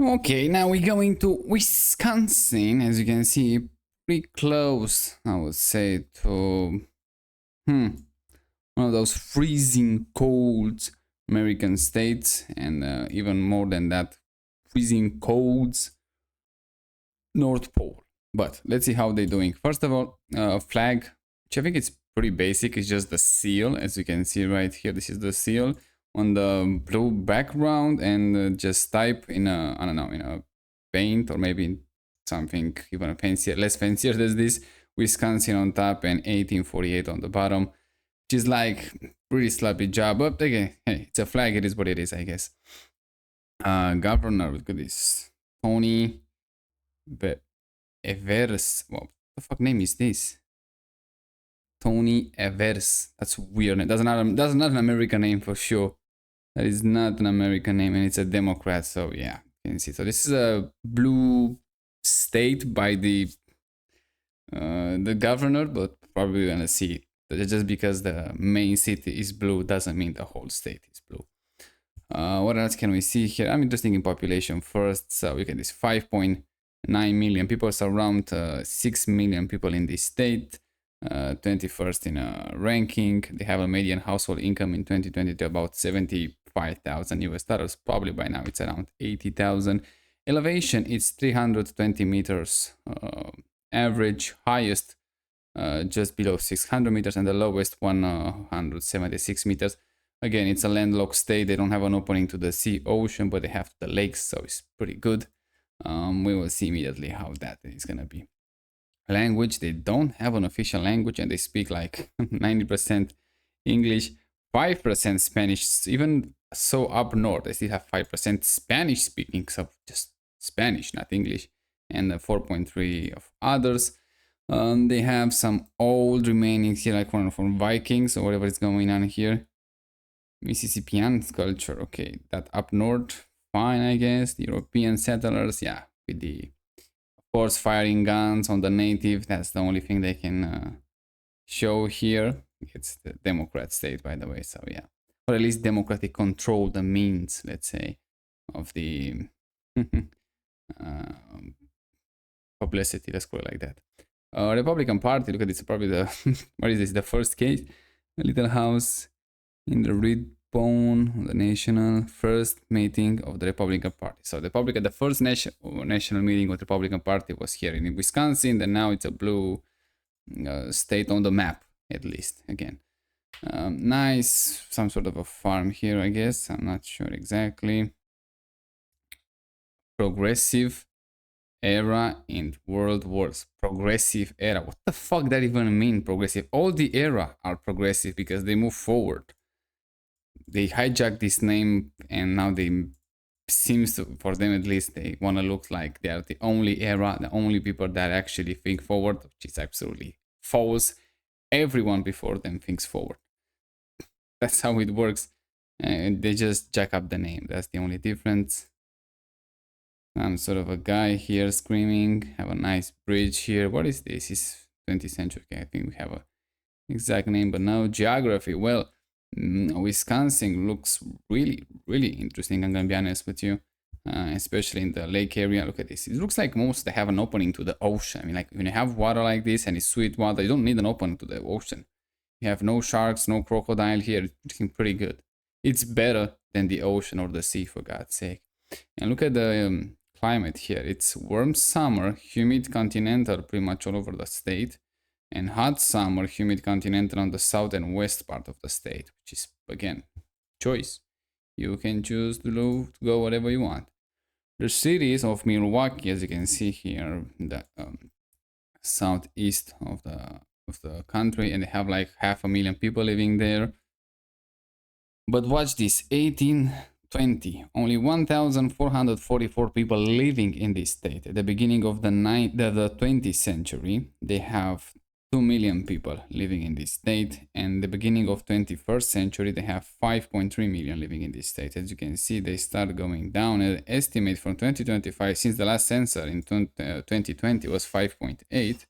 Okay, now we're going to Wisconsin, as you can see, pretty close, I would say, to one of those freezing cold American states, and even more than that, freezing cold North Pole. But let's see how they're doing. First of all, flag, which I think it's pretty basic. It's just the seal, as you can see right here. This is the seal on the blue background, and just type in a, I don't know, in a paint or maybe something even fancier, less fancier than this. Wisconsin on top and 1848 on the bottom, which is like pretty sloppy job. But again, hey, it's a flag. It is what it is, I guess. Governor, look at this, Tony Evers. What the fuck name is this? Tony Evers. That's weird. That's not an American name for sure. That is not an American name, and it's a Democrat. So yeah, you can see. So this is a blue state by the governor, but probably gonna see that just because the main city is blue doesn't mean the whole state is blue. What else can we see here? I'm interested in population first. So we get this 5.9 million people, so around 6 million people in this state. 21st in a ranking. They have a median household income in 2020 to about 75,000 US dollars. Probably by now it's around 80,000. Elevation is 320 meters. Average, highest just below 600 meters, and the lowest 176 meters. Again, it's a landlocked state. They don't have an opening to the sea, ocean, but they have the lakes, so it's pretty good. We will see immediately how that is gonna be. Language, they don't have an official language, and they speak like 90% English, 5% Spanish. Even so, up north they still have 5% Spanish speaking, so just Spanish, not English, and 4.3 of others. They have some old remainings here, like one from Vikings or whatever is going on here. Mississippian culture, okay, that up north, fine, I guess. The European settlers, yeah, with the, of course, firing guns on the native. That's the only thing they can show here. It's the Democrat state, by the way, so yeah, or at least democratic control the means, let's say, of the publicity. Let's call it like that. Republican Party. Look at this. Probably the what is this? The first case. A little house in the red bone on the national first meeting of the Republican Party. So the first national meeting of the Republican Party was here in Wisconsin, and now it's a blue state on the map, at least. Again, nice, some sort of a farm here, I guess. I'm not sure exactly. Progressive era in world wars. Progressive era. What the fuck that even mean? Progressive. All the era are progressive because they move forward. They hijack this name, and now they seems to, for them at least, they want to look like they are the only era, the only people that actually think forward, which is absolutely false. Everyone before them thinks forward. That's how it works. And they just jack up the name. That's the only difference. I'm sort of a guy here screaming. Have a nice bridge here. What is this? It's 20th century. Okay, I think we have a exact name, but now geography. Well, Wisconsin looks really, really interesting. I'm gonna be honest with you, especially in the lake area. Look at this. It looks like most they have an opening to the ocean. I mean, like when you have water like this and it's sweet water, you don't need an opening to the ocean. You have no sharks, no crocodile here. It's looking pretty good. It's better than the ocean or the sea, for God's sake. And look at the climate here. It's warm summer, humid continental pretty much all over the state, and hot summer, humid continental on the south and west part of the state, which is, again, choice. You can choose to go whatever you want. The cities of Milwaukee, as you can see here, the southeast of the country, and they have like 500,000 people living there. But watch this, 1820, only 1,444 people living in this state. At the beginning of the 20th century, they have 2 million people living in this state, and the beginning of 21st century they have 5.3 million living in this state. As you can see, they start going down. An estimate from 2025, since the last census in 2020 was 5.8,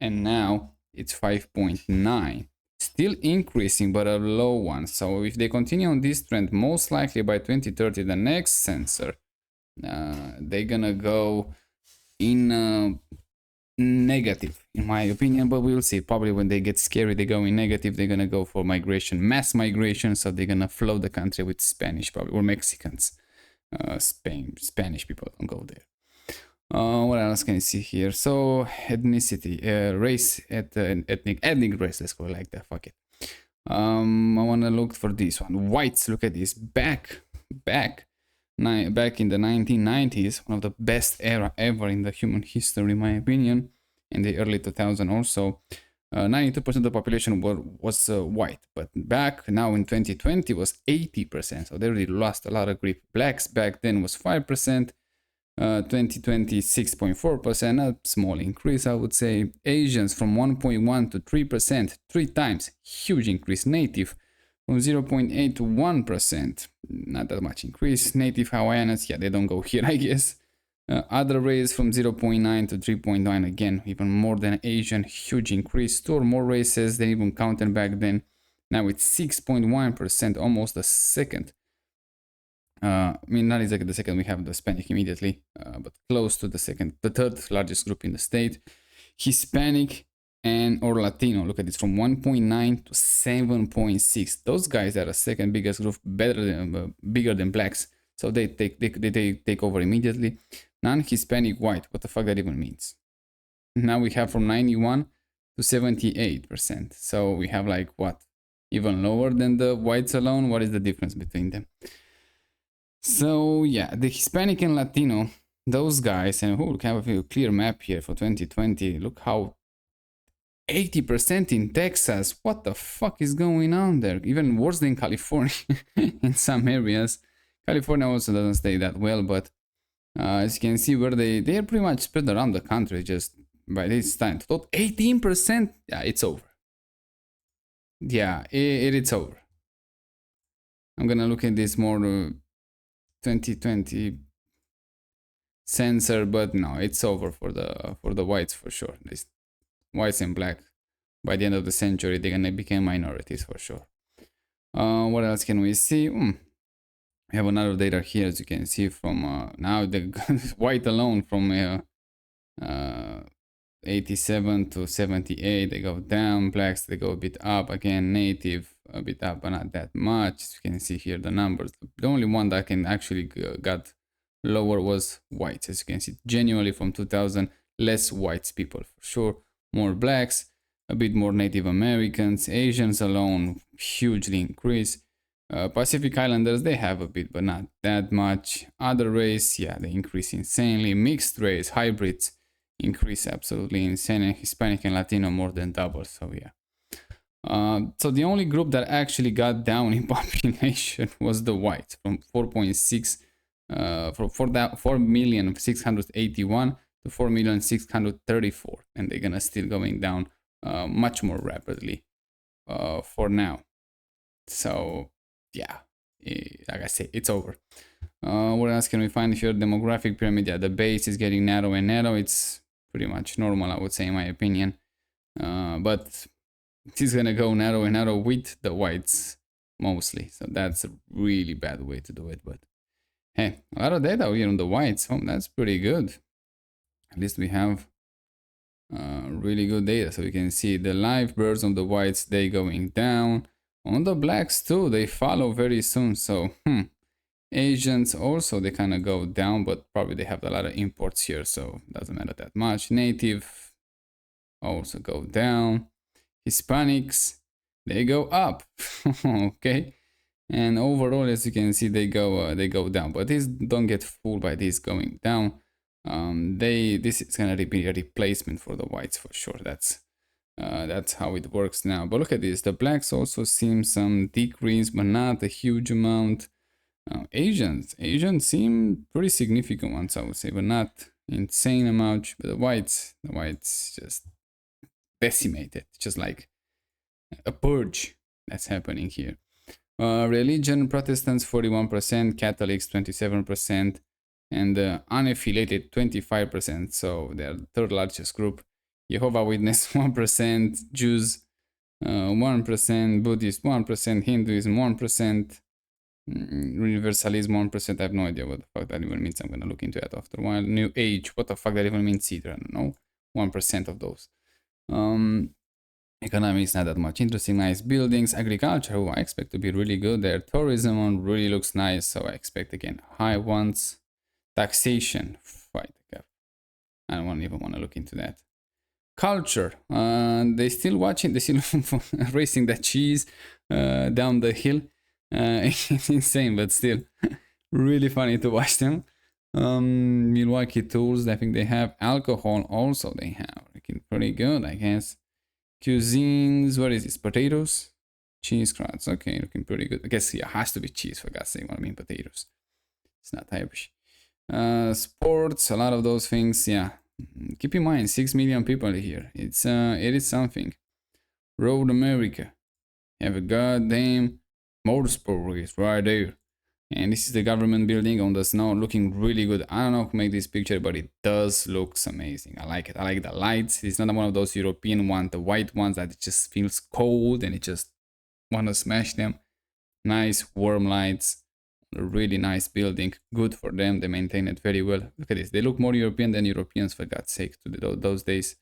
and now it's 5.9, still increasing but a low one. So if they continue on this trend, most likely by 2030 the next census they're gonna go in negative, in my opinion, but we'll see. Probably when they get scary, they go in negative. They're gonna go for migration, mass migration, so they're gonna flood the country with Spanish, probably, or Mexicans. Spanish people don't go there. What else can you see here? So ethnicity, race, ethnic race. Let's go like that. Fuck it. I wanna look for this one. Whites. Look at this. Back in the 1990s, one of the best era ever in the human history, in my opinion. In the early 2000s, also, 92% of the population was white, but back now in 2020 was 80%. So they really lost a lot of grip. Blacks back then was 5%. 2020 6.4%, a small increase, I would say. Asians from 1.1 to 3%, 3 times, huge increase. Native from 0.8 to 1%, not that much increase. Native Hawaiians, yeah, they don't go here, I guess. Other race from 0.9 to 3.9, again, even more than Asian, huge increase. Two or more races than even counted back then. Now it's 6.1%, almost a second. I mean, not exactly the second, we have the Hispanic immediately, but close to the second, the third largest group in the state. Hispanic and or Latino, look at this, from 1.9 to 7.6. Those guys are the second biggest group, bigger than blacks. So they take over immediately. Non-Hispanic white, what the fuck that even means? Now we have from 91 to 78%. So we have like what? Even lower than the whites alone? What is the difference between them? So yeah, the Hispanic and Latino, those guys, and we have a clear map here for 2020. Look how 80% in Texas. What the fuck is going on there? Even worse than California in some areas. California also doesn't stay that well, but as you can see, where they are pretty much spread around the country just by this time. 18%, yeah, it's over. Yeah, it's over. I'm gonna look at this more 2020 sensor, but no, it's over for the whites for sure. These whites and black, by the end of the century, they're gonna become minorities for sure. What else can we see? We have another data here, as you can see, from now the white alone from 87 to 78, they go down. Blacks, they go a bit up. Again, native a bit up, but not that much. As you can see here, the numbers. The only one that can actually got lower was whites. As you can see, genuinely from 2000, less whites people for sure. More blacks, a bit more Native Americans. Asians alone hugely increase. Pacific Islanders, they have a bit, but not that much. Other race, yeah, they increase insanely. Mixed race, hybrids increase absolutely insane. And Hispanic and Latino more than double. So yeah. So the only group that actually got down in population was the whites, from 4.6 from 4,681 to 4,634, and they're gonna still going down much more rapidly for now. So yeah, like I say, it's over. What else can we find here? Demographic pyramid. Yeah, the base is getting narrow and narrow. It's pretty much normal, I would say, in my opinion. But it's gonna go narrow and narrow with the whites mostly. So that's a really bad way to do it. But hey, a lot of data here on the whites. Oh, that's pretty good. At least we have really good data. So you can see the live births of the whites, they going down. On the blacks too, they follow very soon. So Asians also, they kind of go down, but probably they have a lot of imports here, so doesn't matter that much. Native also go down. Hispanics, they go up. Okay, and overall, as you can see, they go down. But this, don't get fooled by this going down. This is gonna be a replacement for the whites for sure. That's how it works now. But look at this, the blacks also seem some decrease, but not a huge amount. Asians seem pretty significant ones, I would say, but not insane amount. But the whites just decimated, just like a purge that's happening here. Religion, Protestants 41%, Catholics 27%, and unaffiliated 25%. So they're the third largest group. Jehovah Witness 1%, Jews 1%, Buddhist 1%, Hinduism 1%. Universalism 1%. I have no idea what the fuck that even means. I'm gonna look into that after a while. New age. What the fuck that even means either? I don't know. 1% of those. Economics not that much interesting. Nice buildings. Agriculture. Oh, I expect to be really good there. Tourism one really looks nice. So I expect again high ones. Taxation. Fight the cap. I don't even want to look into that. Culture. They still watching. They still racing that cheese down the hill. It's insane, but still really funny to watch them. Milwaukee tools. I think they have alcohol. Also, they have looking pretty good, I guess. Cuisines. What is this? Potatoes. Cheese crowds. Okay, looking pretty good. I guess it has to be cheese for God's sake. What I mean, potatoes. It's not Irish. Sports. A lot of those things. Yeah. Keep in mind, 6 million people here. It is something. Road America. Have a goddamn motorsport race right there. And this is the government building on the snow, looking really good. I don't know who made this picture, but it does looks amazing. I like it. I like the lights. It's not one of those European ones, the white ones that it just feels cold and it just want to smash them. Nice warm lights. A really nice building, good for them. They maintain it very well. Look at this. They look more European than Europeans, for God's sake, to those days.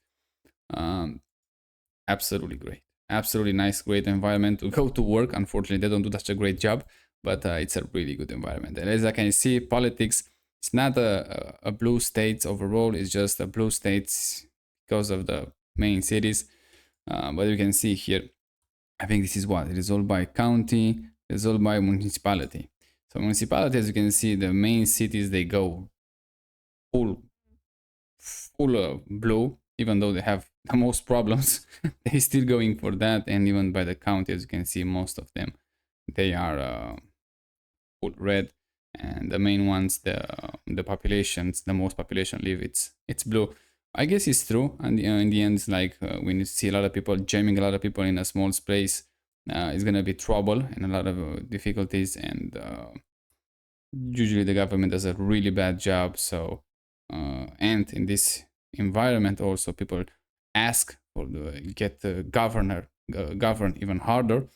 Absolutely great. Absolutely nice, great environment to go to work. Unfortunately, they don't do such a great job, but it's a really good environment. And as I can see, politics, it's not a blue states overall. It's just a blue states because of the main cities. But you can see here, I think this is what it is all by county, it's all by municipality. So municipality, as you can see, the main cities, they go full blue, even though they have the most problems. They're still going for that, and even by the county, as you can see, most of them, they are full red, and the main ones, the populations, the most population live, it's blue. I guess it's true, and in the end, it's like when you see a lot of people jamming a lot of people in a small space, it's gonna be trouble and a lot of difficulties, and usually the government does a really bad job. So and in this environment also, people ask for the get the governor govern even harder,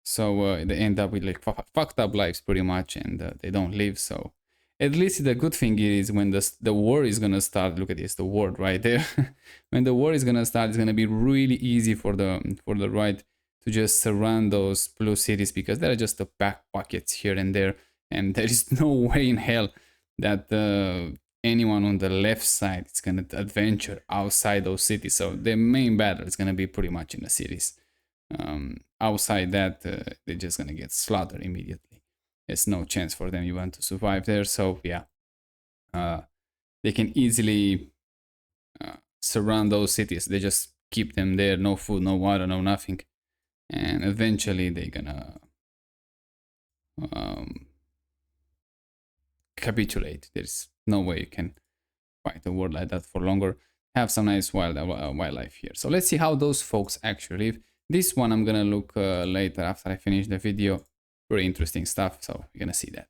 so they end up with like fucked up lives pretty much, and they don't live. So at least the good thing is when the war is gonna start. Look at this, the war right there. When the war is gonna start, it's gonna be really easy for the right to just surround those blue cities, because there are just the back pockets here and there, and there is no way in hell that anyone on the left side is gonna adventure outside those cities. So the main battle is gonna be pretty much in the cities. Outside that, they're just gonna get slaughtered immediately. There's no chance for them even to survive there. So yeah, they can easily surround those cities. They just keep them there, no food, no water, no nothing, and eventually they're gonna capitulate. There's no way you can fight a war like that for longer. Have some nice wildlife here. So let's see how those folks actually live. This one I'm gonna look later after I finish the video. Very interesting stuff, so you're gonna see that.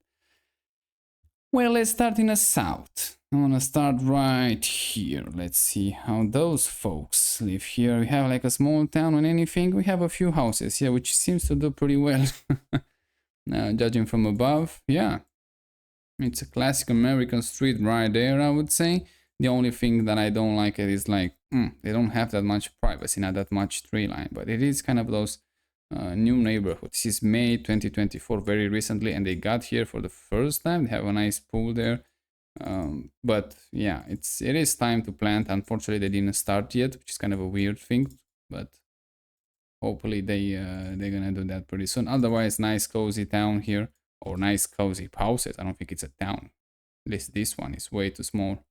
Well, let's start in the south. I'm gonna start right here. Let's see how those folks live here. We have like a small town or anything. We have a few houses here, which seems to do pretty well. Judging from above, yeah. It's a classic American street right there, I would say. The only thing that I don't like it is like, they don't have that much privacy, not that much tree line, but it is kind of those new neighborhoods. This is May 2024, very recently, and they got here for the first time. They have a nice pool there. But yeah, it is time to plant. Unfortunately, they didn't start yet, which is kind of a weird thing, but hopefully they're gonna do that pretty soon. Otherwise, nice cozy town here, or nice cozy houses. I don't think it's a town. At least this one is way too small.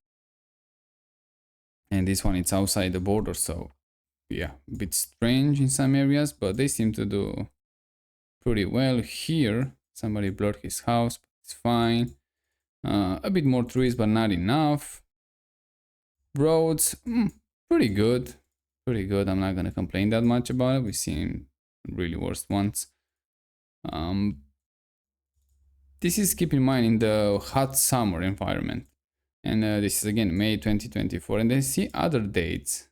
And this one, it's outside the border, so yeah, a bit strange in some areas, but they seem to do pretty well here. Somebody blurred his house, but it's fine. A bit more trees, but not enough. Roads, pretty good. Pretty good. I'm not gonna complain that much about it. We've seen really worst ones. This is, keep in mind, in the hot summer environment. And this is again May 2024, and then see other dates.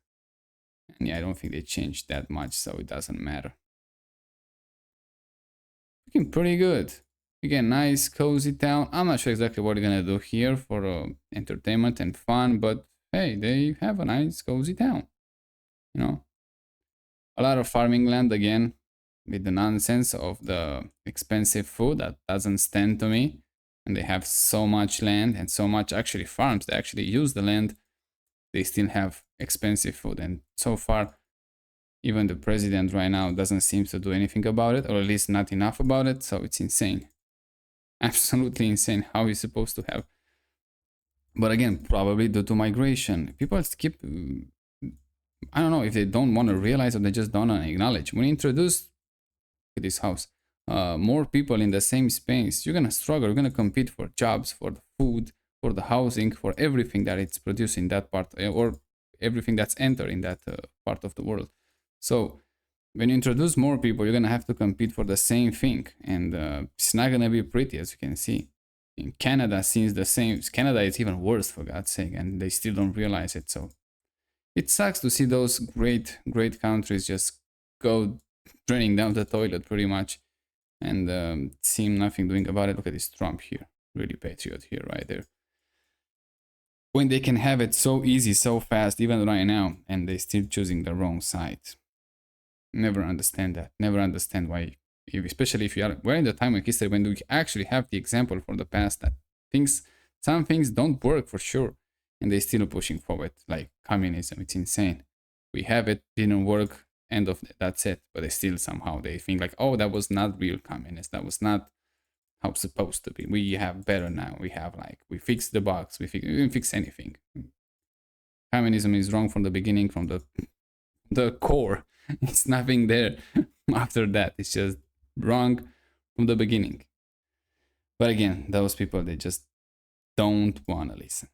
And yeah, I don't think they changed that much, so it doesn't matter. Looking pretty good. Again, nice cozy town. I'm not sure exactly what they're gonna do here for entertainment and fun, but hey, they have a nice cozy town. You know, a lot of farming land again, with the nonsense of the expensive food that doesn't stand to me. And they have so much land and so much actually farms. They actually use the land. They still have expensive food, and so far, even the president right now doesn't seem to do anything about it, or at least not enough about it. So it's insane, absolutely insane. How he's supposed to have. But again, probably due to migration, people keep. I don't know if they don't want to realize or they just don't want to acknowledge. When you introduce this house, more people in the same space, you're gonna struggle. You're gonna compete for jobs, for the food, for the housing, for everything that it's produced in that part, or everything that's entered in that part of the world. So when you introduce more people, you're gonna have to compete for the same thing, and it's not gonna be pretty, as you can see. In Canada, seems the same. Canada is even worse, for God's sake, and they still don't realize it. So it sucks to see those great countries just go draining down the toilet pretty much, and seem nothing doing about it. Look at this Trump here, really patriot here, right there. When they can have it so easy, so fast, even right now, and they still choosing the wrong side. Never understand that. Never understand why, especially if you are, we're in the time of history when we actually have the example for the past that some things don't work for sure, and they still pushing forward like communism. It's insane. We have it, didn't work, end of that's it. But they still somehow they think like, oh, that was not real communist. That was not how it's supposed to be. We have better now. We have like we fixed the bugs. We didn't fix anything. Communism is wrong from the beginning, from the core. It's nothing there after that. It's just wrong from the beginning. But again, those people, they just don't want to listen.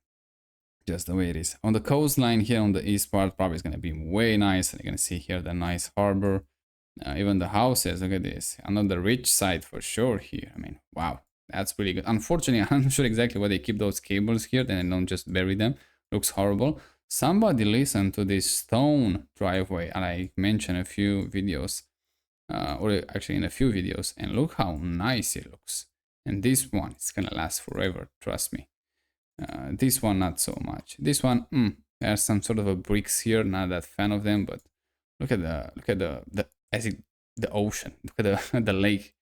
Just the way it is. On the coastline here on the east part, probably is going to be way nice. You're going to see here the nice harbor. Even the houses, look at this. Another rich side for sure here. I mean, wow, that's pretty good. Unfortunately, I'm not sure exactly why they keep those cables here. Then they don't just bury them. Looks horrible. Somebody listen to this stone driveway, and I mentioned a few videos, or actually in a few videos, and look how nice it looks. And this one, it's gonna last forever, trust me. This one, not so much. This one, there's some sort of a bricks here. Not that fan of them, but look at the I think the ocean. Look at the lake.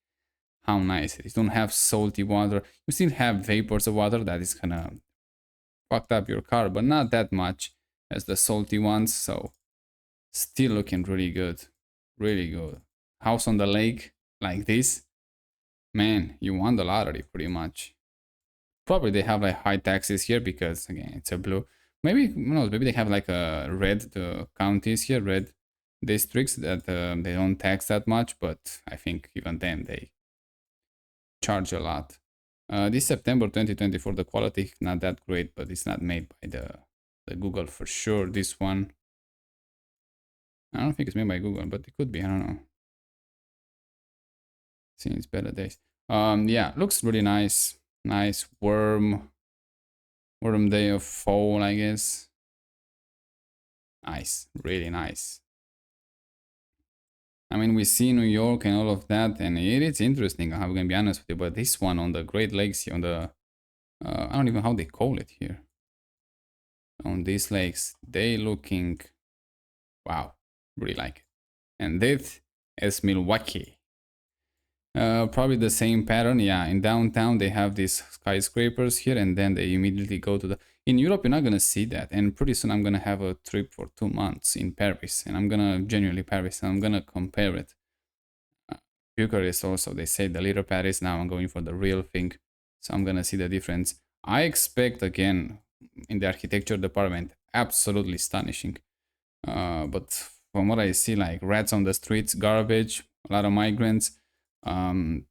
How nice it is. You don't have salty water. You still have vapors of water that is gonna fucked up your car, but not that much as the salty ones. So still looking really good. Really good. House on the lake like this. Man, you won the lottery pretty much. Probably they have like high taxes here because again it's a blue. Maybe who knows? Maybe they have like a red counties here, red districts that they don't tax that much. But I think even then they charge a lot. This September 2024, the quality not that great, but it's not made by the Google for sure. This one, I don't think it's made by Google, but it could be. I don't know. Since better days. Yeah, looks really nice. Nice warm day of fall, I guess. Nice, really nice. I mean, we see New York and all of that, and it's interesting. I'm gonna be honest with you, but this one on the Great Lakes, on the I don't even know how they call it here. On these lakes, they looking, wow, really like it. And that is Milwaukee. Probably the same pattern. Yeah, in downtown they have these skyscrapers here, and then they immediately go to the. In Europe, you're not gonna see that. And pretty soon, I'm gonna have a trip for 2 months in Paris, and I'm gonna genuinely Paris, and I'm gonna compare it. Bucharest also, they say the little Paris. Now I'm going for the real thing, so I'm gonna see the difference. I expect again in the architecture department, absolutely astonishing. But from what I see, like rats on the streets, garbage, a lot of migrants. Um,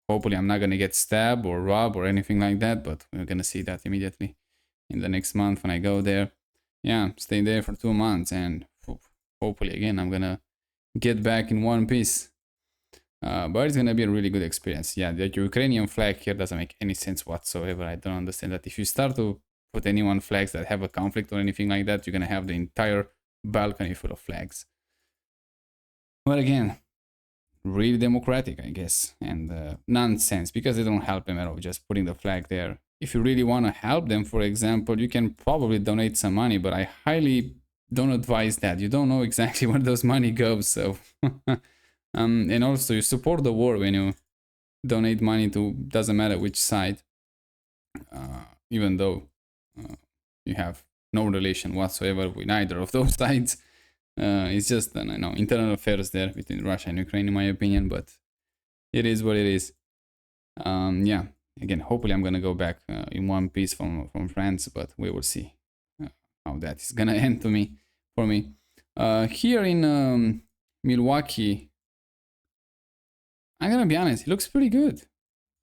hopefully, I'm not gonna get stabbed or robbed or anything like that. But we're gonna see that immediately in the next month when I go there. Yeah, stay there for 2 months, and hopefully, again, I'm gonna get back in one piece. But it's gonna be a really good experience. Yeah, the Ukrainian flag here doesn't make any sense whatsoever. I don't understand that. If you start to put anyone flags that have a conflict or anything like that, you're gonna have the entire balcony full of flags. But again, really democratic, I guess, and nonsense because they don't help them at all. Just putting the flag there. If you really want to help them, for example, you can probably donate some money, but I highly don't advise that. You don't know exactly where those money goes, so. And also, you support the war when you donate money to doesn't matter which side, even though uh, you have no relation whatsoever with either of those sides. It's just internal affairs there between Russia and Ukraine, in my opinion. But it is what it is. Yeah. Again, hopefully I'm gonna go back in one piece from France, but we will see how that is gonna end for me. Here in Milwaukee, I'm gonna be honest, it looks pretty good.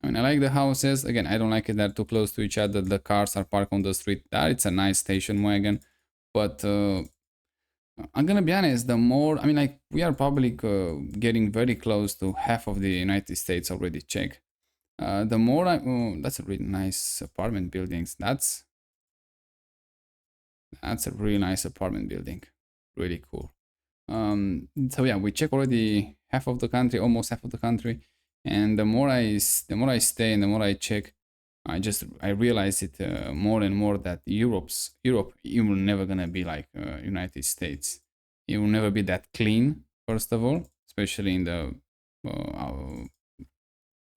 I mean, I like the houses. Again, I don't like it. They're too close to each other. The cars are parked on the street. That it's a nice station wagon, but I'm gonna be honest. The more, I mean, like we are probably getting very close to half of the United States already checked. The more that's a really nice apartment buildings. That's a really nice apartment building. Really cool. So yeah, we check already half of the country, almost half of the country, and the more I stay and the more I check, I realize it more and more that Europe it will never gonna be like United States. It will never be that clean. First of all, especially in the our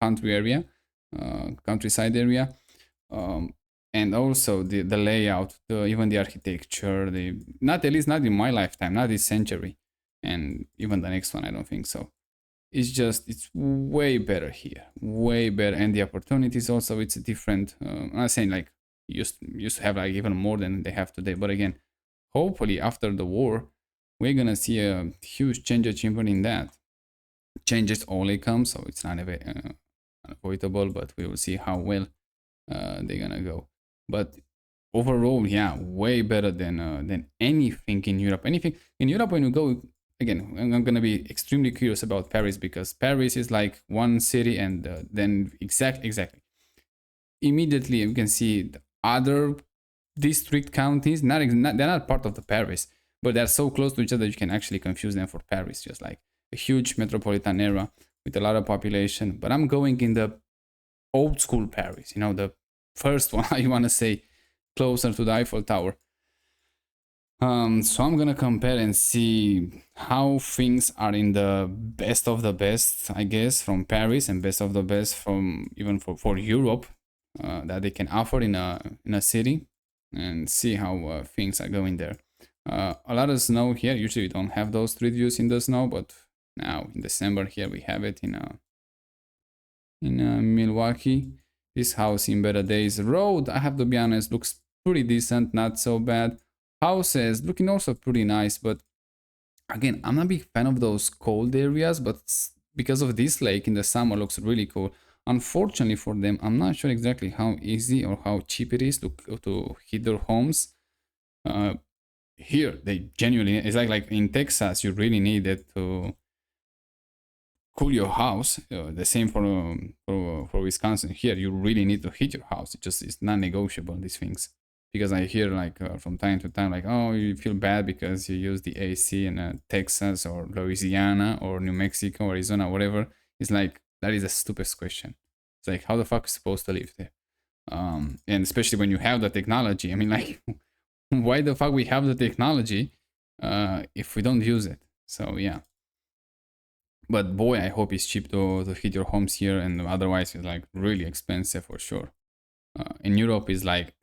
country area, countryside area. And also the layout, even the architecture, the not at least not in my lifetime, not this century, and even the next one, I don't think so. It's way better here, way better, and the opportunities also it's different. I'm not saying like used to have like even more than they have today, but again, hopefully after the war, we're gonna see a huge change achievement in that. Changes only come, so it's not unavoidable, but we will see how well they're gonna go. But overall, yeah, way better than anything in Europe. Anything in Europe when you go again, I'm gonna be extremely curious about Paris because Paris is like one city, and then exactly immediately you can see the other district counties. They're not part of the Paris, but they're so close to each other you can actually confuse them for Paris. Just like a huge metropolitan area with a lot of population. But I'm going in the old school Paris, the first one, how you want to say, closer to the Eiffel Tower. So I'm gonna compare and see how things are in the best of the best, I guess, from Paris, and best of the best from even for Europe that they can offer in a city, and see how things are going there. A lot of snow here. Usually we don't have those street views in the snow, but now in December here we have it in Milwaukee. This house in Better Days Road, I have to be honest, looks pretty decent, not so bad. Houses looking also pretty nice, but again, I'm not a big fan of those cold areas, but because of this lake in the summer looks really cool. Unfortunately for them, I'm not sure exactly how easy or how cheap it is to heat their homes. Here, they genuinely, it's like in Texas, you really need it to cool your house. The same for Wisconsin. Here, you really need to heat your house. It's non-negotiable, these things. Because I hear like from time to time, like, oh, you feel bad because you use the AC in Texas or Louisiana or New Mexico, Arizona, whatever. It's like, that is a stupid question. It's like, how the fuck is supposed to live there? And especially when you have the technology. I mean, like, why the fuck we have the technology if we don't use it? So yeah. But boy, I hope it's cheap to heat your homes here, and otherwise it's like really expensive for sure. In Europe, is like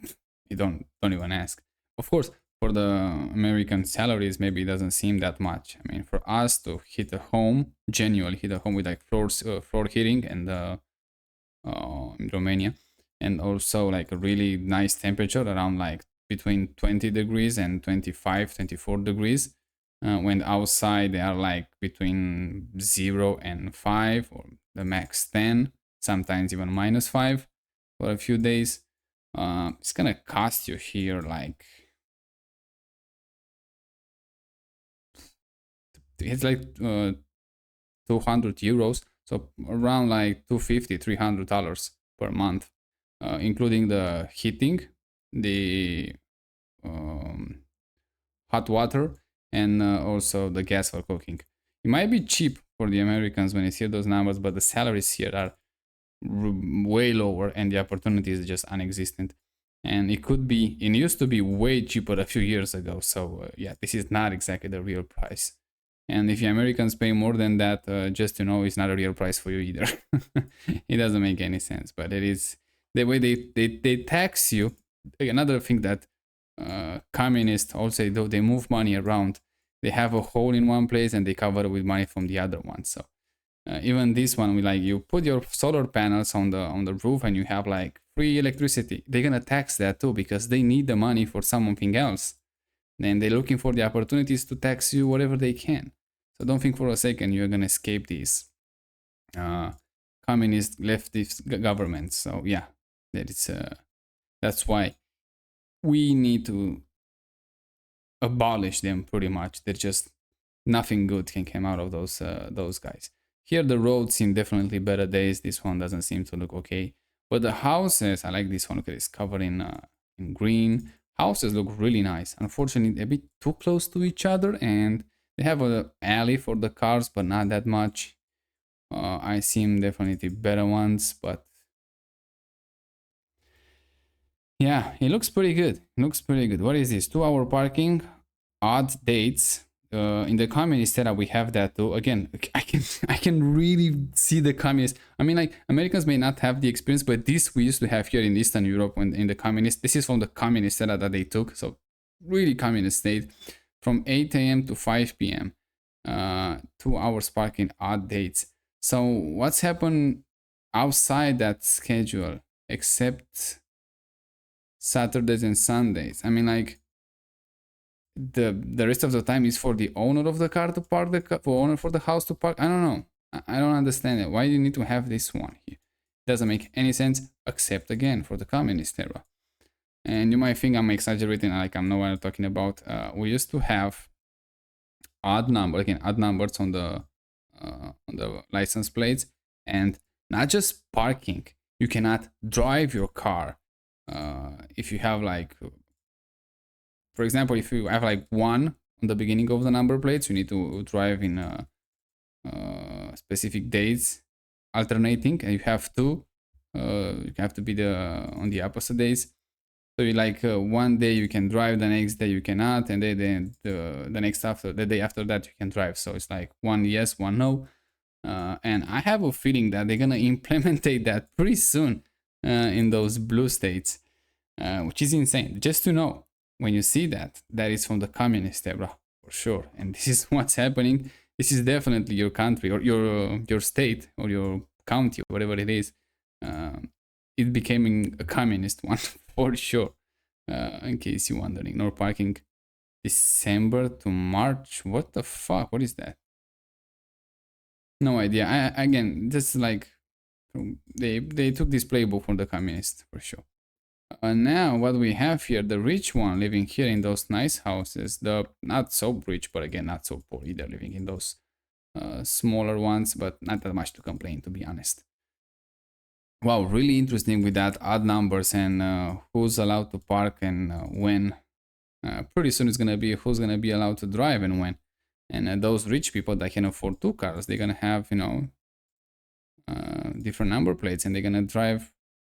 you don't even ask. Of course, for the American salaries, maybe it doesn't seem that much. I mean, for us to heat a home, genuinely heat a home with like floor heating and in Romania, and also like a really nice temperature around like between 20 degrees and 25, 24 degrees. When outside they are like between 0 and 5 or the max 10, sometimes even -5 for a few days. It's gonna cost you here like it's like 200 euros, so around like 250 $300 per month, including the heating, the hot water, and also the gas for cooking. It might be cheap for the Americans when I hear those numbers, but the salaries here are way lower and the opportunity is just non-existent. And it used to be way cheaper a few years ago. So yeah, this is not exactly the real price. And if the Americans pay more than that, just to know, it's not a real price for you either. It doesn't make any sense, but it is the way they tax you. Another thing that communists also do, they move money around. They have a hole in one place and they cover it with money from the other one. So even this one, we like, you put your solar panels on the roof and you have like free electricity. They're gonna tax that too because they need the money for something else. Then they're looking for the opportunities to tax you whatever they can. So don't think for a second you're gonna escape these communist leftist governments. So yeah, that's why we need to abolish them pretty much. They're just nothing good can come out of those guys. Here the roads seem definitely better days. This one doesn't seem to look okay. But the houses, I like this one. Look at this, covered in green. Houses look really nice. Unfortunately, a bit too close to each other, and they have an alley for the cars, but not that much. I see definitely better ones, but yeah, it looks pretty good. It looks pretty good. What is this? 2-hour parking, odd dates. In the communist era, we have that too. Again, I can really see the communist. I mean, like, Americans may not have the experience, but this we used to have here in Eastern Europe when in the communist. This is from the communist era that they took. So really communist state, from 8 a.m. to 5 p.m. 2 hours parking, odd dates. So what's happened outside that schedule except Saturdays and Sundays? I mean, like, the rest of the time is for the owner of the car to park owner for the house to park. I don't know. I don't understand it. Why do you need to have this one here? It doesn't make any sense, except again for the communist era. And you might think I'm exaggerating, like I'm not what I'm talking about. We used to have odd numbers on the license plates, and not just parking. You cannot drive your car if you have, like, for example, if you have like 1 on the beginning of the number plates, you need to drive in specific days, alternating, and you have 2. You have to be on the opposite days. So you like one day you can drive, the next day you cannot, and then the next after the day after that you can drive. So it's like 1 yes, 1 no. And I have a feeling that they're gonna implement that pretty soon in those blue states, which is insane. Just to know, when you see that is from the communist era for sure, and this is what's happening. This is definitely your country or your state or your county or whatever it is. It becoming a communist one for sure. In case you're wondering, no parking December to March. What the fuck? What is that? No idea. Again, this is like they took this playbook from the communists for sure. Now what we have here, the rich one living here in those nice houses, the not so rich but again not so poor either, living in those smaller ones, but not that much to complain, to be honest. Wow, really interesting with that odd numbers and who's allowed to park and when. Pretty soon it's gonna be who's gonna be allowed to drive and when. And those rich people that can afford 2 cars, they're gonna have, different number plates, and they're gonna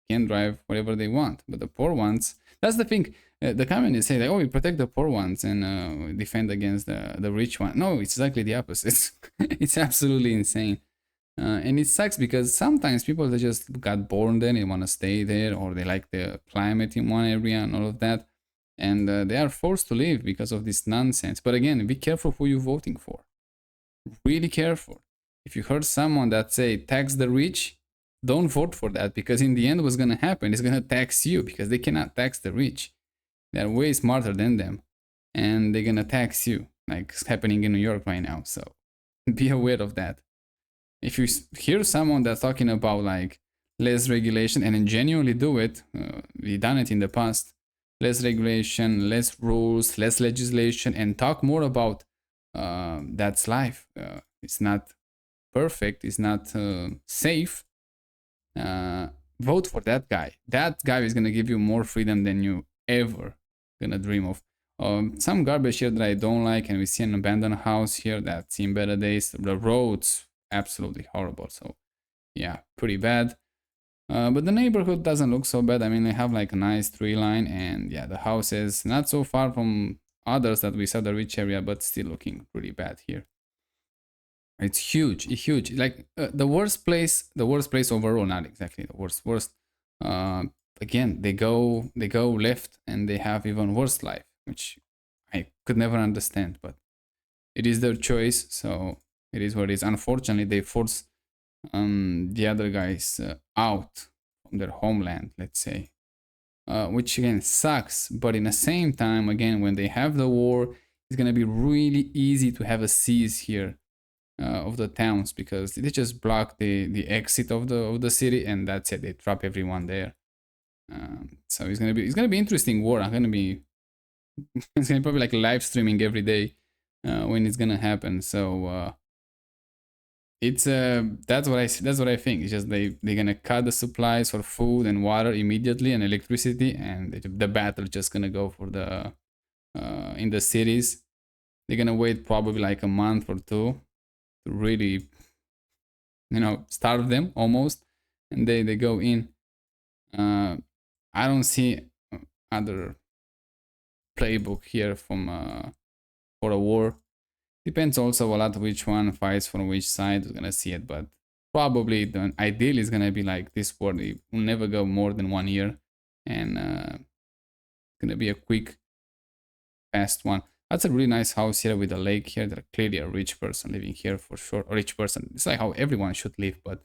can drive whatever they want. But the poor ones, that's the thing. The communists say, like, oh, we protect the poor ones and defend against the rich one. No, it's exactly the opposite. It's absolutely insane. And it sucks because sometimes people that just got born there, they want to stay there, or they like the climate in one area and all of that, and they are forced to leave because of this nonsense. But again, be careful who you're voting for. Really careful. If you heard someone that say tax the rich, don't vote for that, because in the end what's going to happen is going to tax you, because they cannot tax the rich. They're way smarter than them, and they're going to tax you, like it's happening in New York right now. So be aware of that. If you hear someone that's talking about like less regulation, and genuinely do it, we've done it in the past, less regulation, less rules, less legislation, and talk more about that's life. It's not perfect, it's not safe. Vote for that guy. That guy is gonna give you more freedom than you ever gonna dream of. Some garbage here that I don't like, and we see an abandoned house here that's in better days. The roads, absolutely horrible. So yeah, pretty bad. But the neighborhood doesn't look so bad. I mean, they have like a nice tree line, and yeah, the houses not so far from others that we saw the rich area, but still looking pretty bad here. It's huge, huge. Like the worst place overall. Not exactly the worst, worst. Uh, Again, they go left, and they have even worse life, which I could never understand. But it is their choice, so it is what it is. Unfortunately, they force the other guys out from their homeland, let's say, which again sucks. But in the same time, again, when they have the war, it's gonna be really easy to have a siege here of the towns because they just block the exit of the city, and that's it. They trap everyone there. So it's gonna be interesting war. I'm gonna be it's gonna be probably like live streaming every day when it's gonna happen. So it's that's what I think. It's just they're gonna cut the supplies for food and water immediately and electricity, and the battle just gonna go for the in the cities. They're gonna wait probably like a month or two to really starve them almost, and they go in. Uh, I don't see other playbook here from for a war. Depends also a lot which one fights from which side. We're gonna see it, but probably the ideal is gonna be like this war. It will never go more than 1 year, and gonna be a quick, fast one. That's a really nice house here with a lake here. They're clearly a rich person living here for sure. A rich person. It's like how everyone should live, but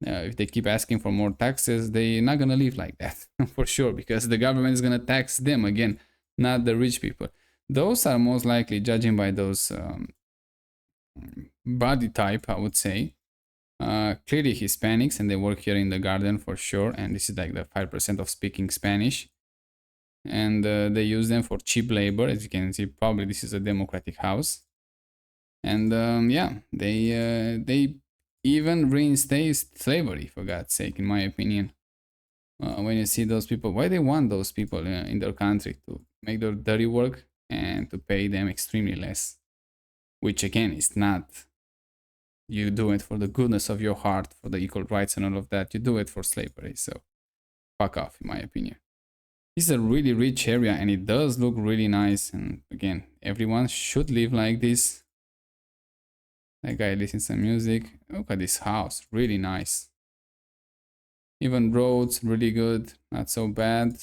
if they keep asking for more taxes, they're not gonna live like that for sure because the government is gonna tax them again, not the rich people. Those are most likely, judging by those body type, I would say, clearly Hispanics, and they work here in the garden for sure. And this is like the 5% of speaking Spanish, and they use them for cheap labor. As you can see, probably this is a democratic house, and yeah, they even reinstate slavery, for God's sake, in my opinion. When you see those people, why they want those people in their country to make their dirty work and to pay them extremely less, which again is not, you do it for the goodness of your heart, for the equal rights and all of that. You do it for slavery, so fuck off, in my opinion. This is a really rich area, and it does look really nice, and again, everyone should live like this. That guy listens to music. Look at this house, really nice. Even roads, really good, not so bad.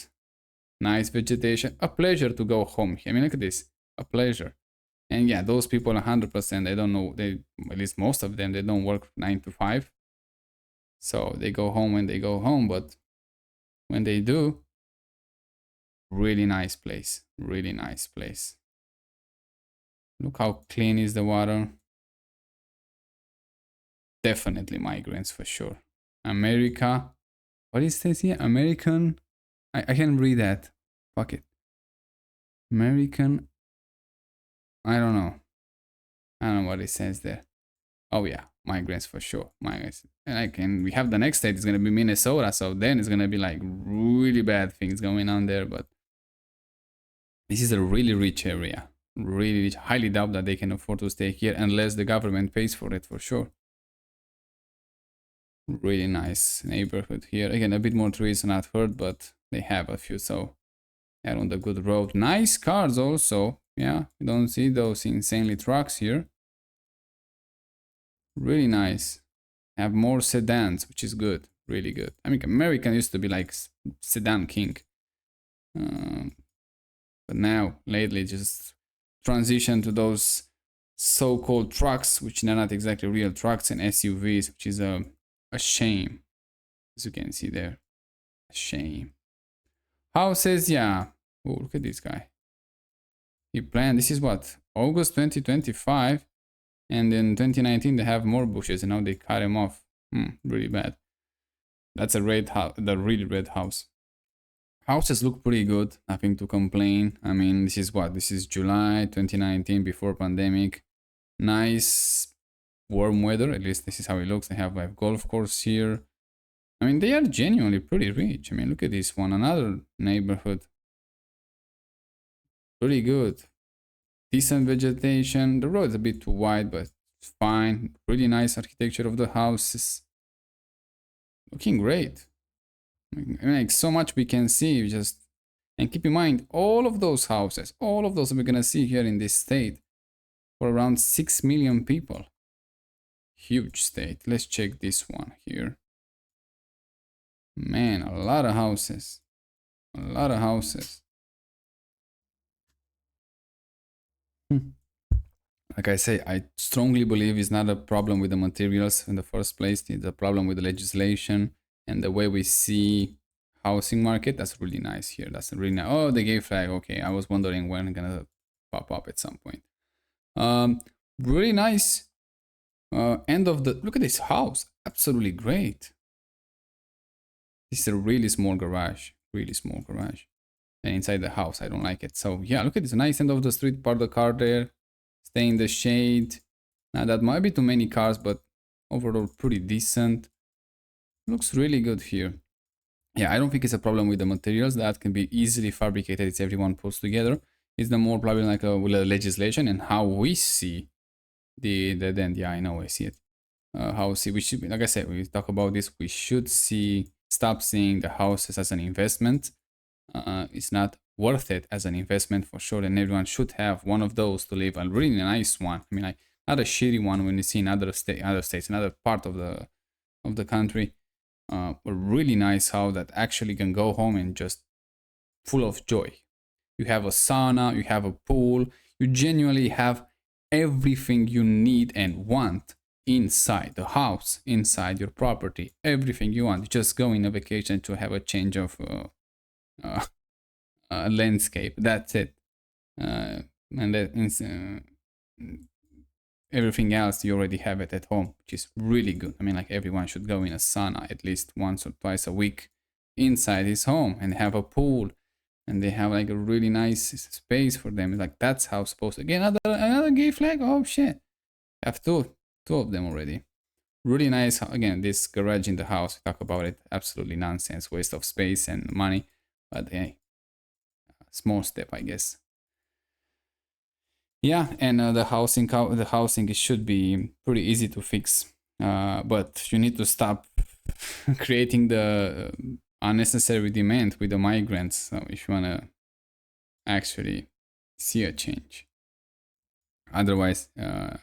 Nice vegetation. A pleasure to go home. I mean, look at this. A pleasure. And yeah, those people 100%, they don't know, they, at least most of them, they don't work 9 to 5. So they go home when they go home, but when they do, really nice place. Really nice place. Look how clean is the water. Definitely migrants for sure. America. What is this here? American. I can read that. Fuck it. American. I don't know. I don't know what it says there. Oh yeah, migrants for sure. Migrants. And we have the next state is gonna be Minnesota, so then it's gonna be like really bad things going on there. But this is a really rich area. Really rich. Highly doubt that they can afford to stay here unless the government pays for it for sure. Really nice neighborhood here. Again, a bit more trees not heard, but they have a few, so they're on the good road. Nice cars also. Yeah, you don't see those insanely trucks here. Really nice. Have more sedans, which is good. Really good. I mean, American used to be like sedan king. But now, lately, just transition to those so-called trucks, which are not exactly real trucks, and SUVs, which is a shame. As you can see there. A shame. Houses, yeah. Oh, look at this guy. He planned, this is what? August 2025. And in 2019, they have more bushes, and now they cut them off. Really bad. That's a red house, the really red house. Houses look pretty good, nothing to complain. I mean, this is what? This is July 2019, before pandemic. Nice warm weather, at least this is how it looks. They have a golf course here. I mean, they are genuinely pretty rich. I mean, look at this one, another neighborhood. Pretty good. Decent vegetation. The road's a bit too wide, but It's fine. Really nice architecture of the houses. Looking great. Like so much we can see. Just and keep in mind all of those houses, all of those we're gonna see here in this state for around 6 million people. Huge state. Let's check this one here. Man, a lot of houses. A lot of houses. Like I say, I strongly believe it's not a problem with the materials in the first place. It's a problem with the legislation and the way we see housing market. That's really nice here. That's really nice. Oh, the gay flag. Okay, I was wondering when it's gonna pop up at some point. Really nice. End of the look at this house. Absolutely great. This is a really small garage. Really small garage. And inside the house, I don't like it. So yeah, look at this nice end of the street. Park the car there. Stay in the shade. Now that might be too many cars, but overall pretty decent. Looks really good here. Yeah, I don't think it's a problem with the materials. That can be easily fabricated. It's everyone puts together. It's the more problem like with the legislation and how we see the end. Yeah, I know I see it. How see we should, like I said, we talk about this. We should stop seeing the houses as an investment. It's not worth it as an investment for sure, and everyone should have one of those to live, a really nice one. I mean, like not a shitty one when you see in other states, another part of the country. A really nice house that actually can go home and just full of joy. You have a sauna, you have a pool, you genuinely have everything you need and want inside the house, inside your property, everything you want. Just go in a vacation to have a change of landscape. That's it. And that everything else you already have it at home, which is really good. I mean, like everyone should go in a sauna at least once or twice a week inside his home and have a pool, and they have like a really nice space for them. Like that's how it's supposed to. Again, another gay flag. Oh shit! I have two of them already. Really nice. Again, this garage in the house. We talk about it. Absolutely nonsense, waste of space and money. But hey, small step, I guess. Yeah, and the housing it should be pretty easy to fix, but you need to stop creating the unnecessary demand with the migrants. So if you wanna actually see a change, otherwise you're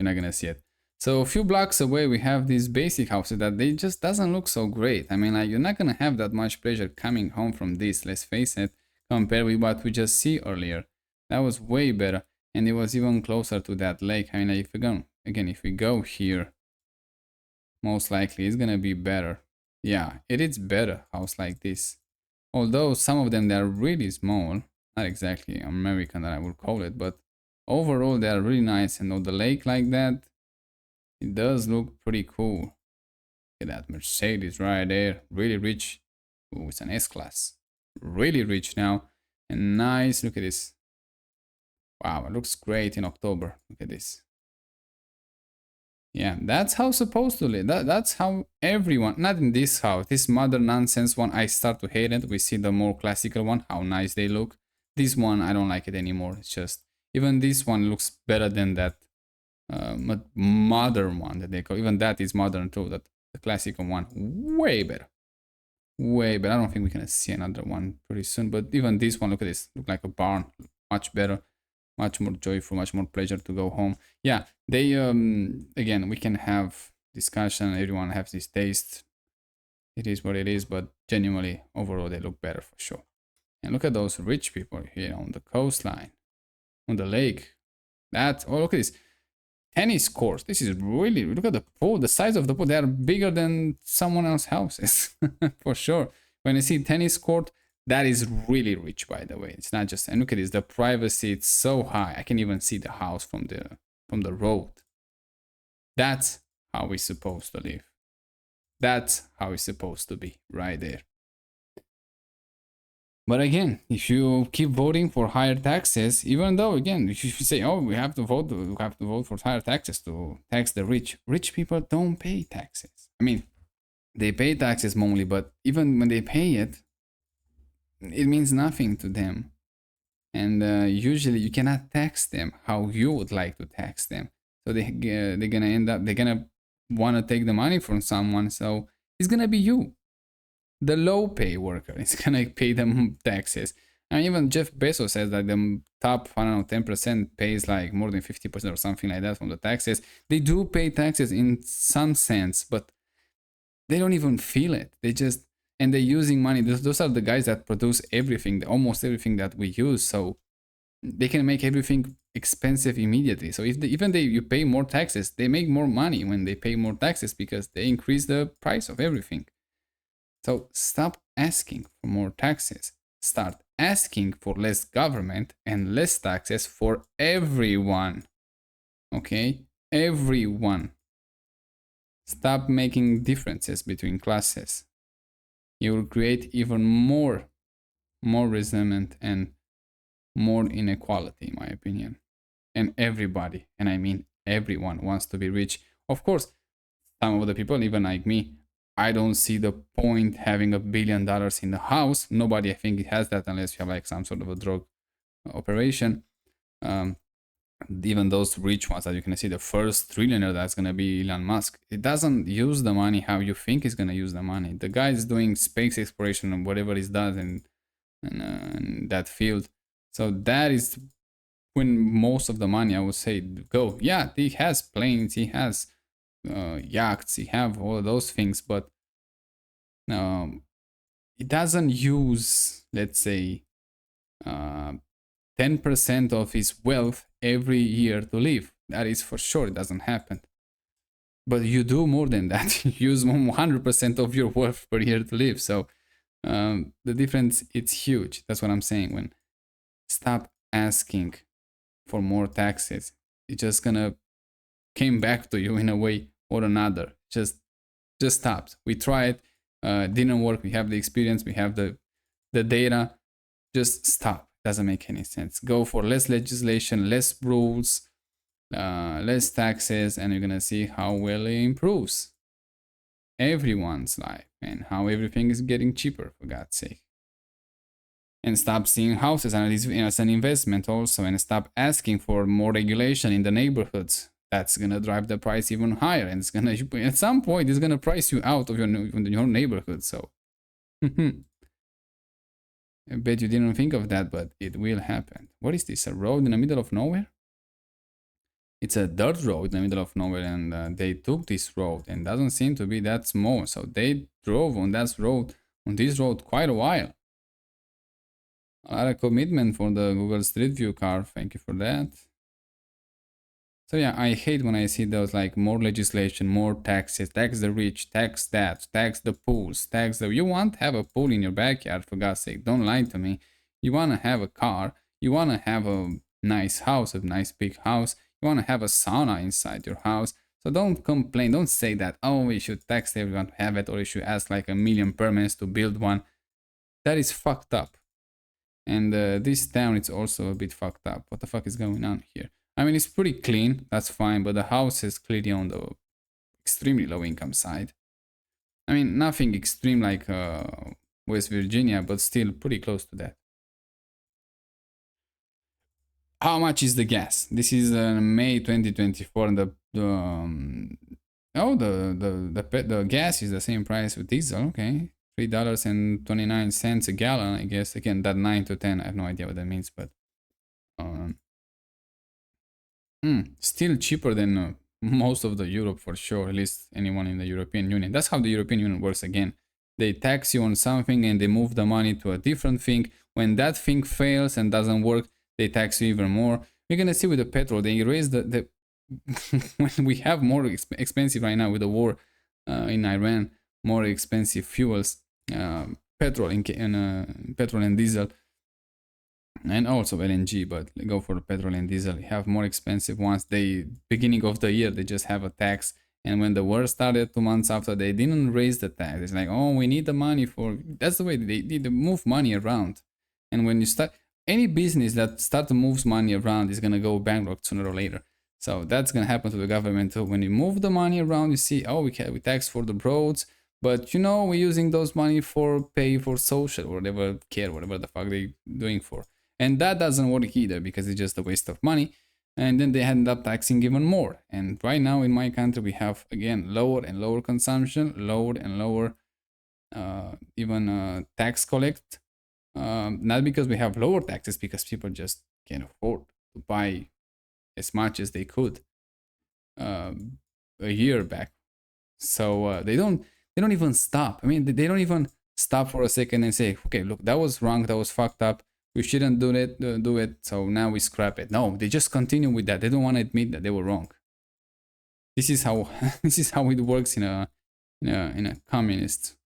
not gonna see it. So a few blocks away, we have these basic houses that they just doesn't look so great. I mean, like you're not gonna have that much pleasure coming home from this. Let's face it, compared with what we just see earlier. That was way better. And it was even closer to that lake. I mean, if we go here, most likely it's gonna be better. Yeah, it is better house like this. Although some of them they are really small, not exactly American that I would call it, but overall they are really nice. And on the lake like that, it does look pretty cool. Look at that Mercedes right there, really rich. Ooh, it's an S-Class, really rich now, and nice. Look at this. Wow, it looks great in October. Look at this. Yeah, that's how it's supposed to live. That's how everyone, not in this house, this modern nonsense one, I start to hate it. We see the more classical one, how nice they look. This one, I don't like it anymore. It's just, even this one looks better than that modern one that they call. Even that is modern too, that the classical one, way better. Way better. I don't think we can see another one pretty soon, but even this one, look at this, look like a barn, much better. Much more joyful, much more pleasure to go home. Yeah, they again, we can have discussion. Everyone has his taste. It is what it is, but genuinely overall they look better for sure. And look at those rich people here on the coastline, on the lake. That, oh, look at this tennis courts. This is really, look at the pool, the size of the pool. They are bigger than someone else's houses for sure. When you see tennis court, that is really rich, by the way. It's not just, and look at this, the privacy, it's so high. I can even see the house from the road. That's how we're supposed to live. That's how it's supposed to be, right there. But again, if you keep voting for higher taxes, even though, again, if you say, oh, we have to vote for higher taxes to tax the rich. Rich people don't pay taxes. I mean, they pay taxes normally, but even when they pay it, it means nothing to them. And usually you cannot tax them how you would like to tax them. So they're gonna end up, they're gonna want to take the money from someone. So it's gonna be you, the low pay worker. It's gonna pay them taxes. And even Jeff Bezos says that the top, I don't know, 10% pays like more than 50% or something like that from the taxes. They do pay taxes in some sense, but they don't even feel it. They just, and they're using money. Those are the guys that produce everything, almost everything that we use. So they can make everything expensive immediately. So if even you pay more taxes, they make more money when they pay more taxes because they increase the price of everything. So stop asking for more taxes. Start asking for less government and less taxes for everyone. Okay? Everyone. Stop making differences between classes. You will create even more resentment and more inequality, in my opinion. And everybody, and I mean everyone, wants to be rich. Of course, some of the people, even like me, I don't see the point having $1 billion in the house. Nobody, I think, has that unless you have like some sort of a drug operation. Even those rich ones that you can see, the first trillionaire that's gonna be Elon Musk. It doesn't use the money how you think he's gonna use the money. The guy is doing space exploration and whatever he does in that field. So that is when most of the money, I would say, go. Yeah, he has planes, he has yachts, he have all those things, but he doesn't use, let's say, 10% of his wealth every year to live. That is for sure. It doesn't happen. But you do more than that. You use 100% of your wealth per year to live. So the difference, it's huge. That's what I'm saying. When stop asking for more taxes, it's just gonna came back to you in a way or another. Just stop. We tried, didn't work. We have the experience. We have the data. Just stop. Doesn't make any sense. Go for less legislation, less rules, less taxes, and you're gonna see how well it improves everyone's life and how everything is getting cheaper, for God's sake. And stop seeing houses as an investment also, and stop asking for more regulation in the neighborhoods. That's gonna drive the price even higher, and it's gonna, at some point, it's gonna price you out of your neighborhood. So I bet you didn't think of that, but it will happen. What is this? A road in the middle of nowhere? It's a dirt road in the middle of nowhere, and they took this road, and doesn't seem to be that small. So they drove on this road quite a while. A lot of commitment for the Google Street View car. Thank you for that. So yeah, I hate when I see those like more legislation, more taxes, tax the rich, tax that, tax the pools, tax the... You want to have a pool in your backyard, for God's sake. Don't lie to me. You want to have a car. You want to have a nice house, a nice big house. You want to have a sauna inside your house. So don't complain. Don't say that, oh, we should tax everyone to have it, or you should ask like 1 million permits to build one. That is fucked up. And this town, it's also a bit fucked up. What the fuck is going on here? I mean, it's pretty clean, that's fine, but the house is clearly on the extremely low income side. I mean, nothing extreme like West Virginia, but still pretty close to that. How much is the gas? This is May 2024, and the gas is the same price with diesel. Okay, $3.29 a gallon, I guess. Again, that 9 to 10, I have no idea what that means, but still cheaper than most of the Europe for sure, at least anyone in the European Union. That's how the European Union works again. They tax you on something and they move the money to a different thing. When that thing fails and doesn't work, they tax you even more. We're gonna see with the petrol, they raise the when we have more expensive right now with the war in Iran, more expensive fuels, petrol and diesel, and also LNG, but go for the petrol and diesel. You have more expensive ones. They beginning of the year they just have a tax, and when the war started 2 months after, they didn't raise the tax. It's like, oh, we need the money for... That's the way they move money around. And when you start any business that start to moves money around is gonna go bankrupt sooner or later. So that's gonna happen to the government too. When you move the money around, you see, oh, we tax for the roads, but you know, we're using those money for pay for social or whatever the fuck they doing for. And that doesn't work either, because it's just a waste of money. and then they end up taxing even more. And right now in my country, we have again lower and lower consumption, lower and lower even tax collect. Not because we have lower taxes, because people just can't afford to buy as much as they could a year back. So they don't even stop. I mean, they don't even stop for a second and say, okay, look, that was wrong, that was fucked up. We shouldn't do it. So now we scrap it. No, they just continue with that. They don't want to admit that they were wrong. This is how this is how it works in a communist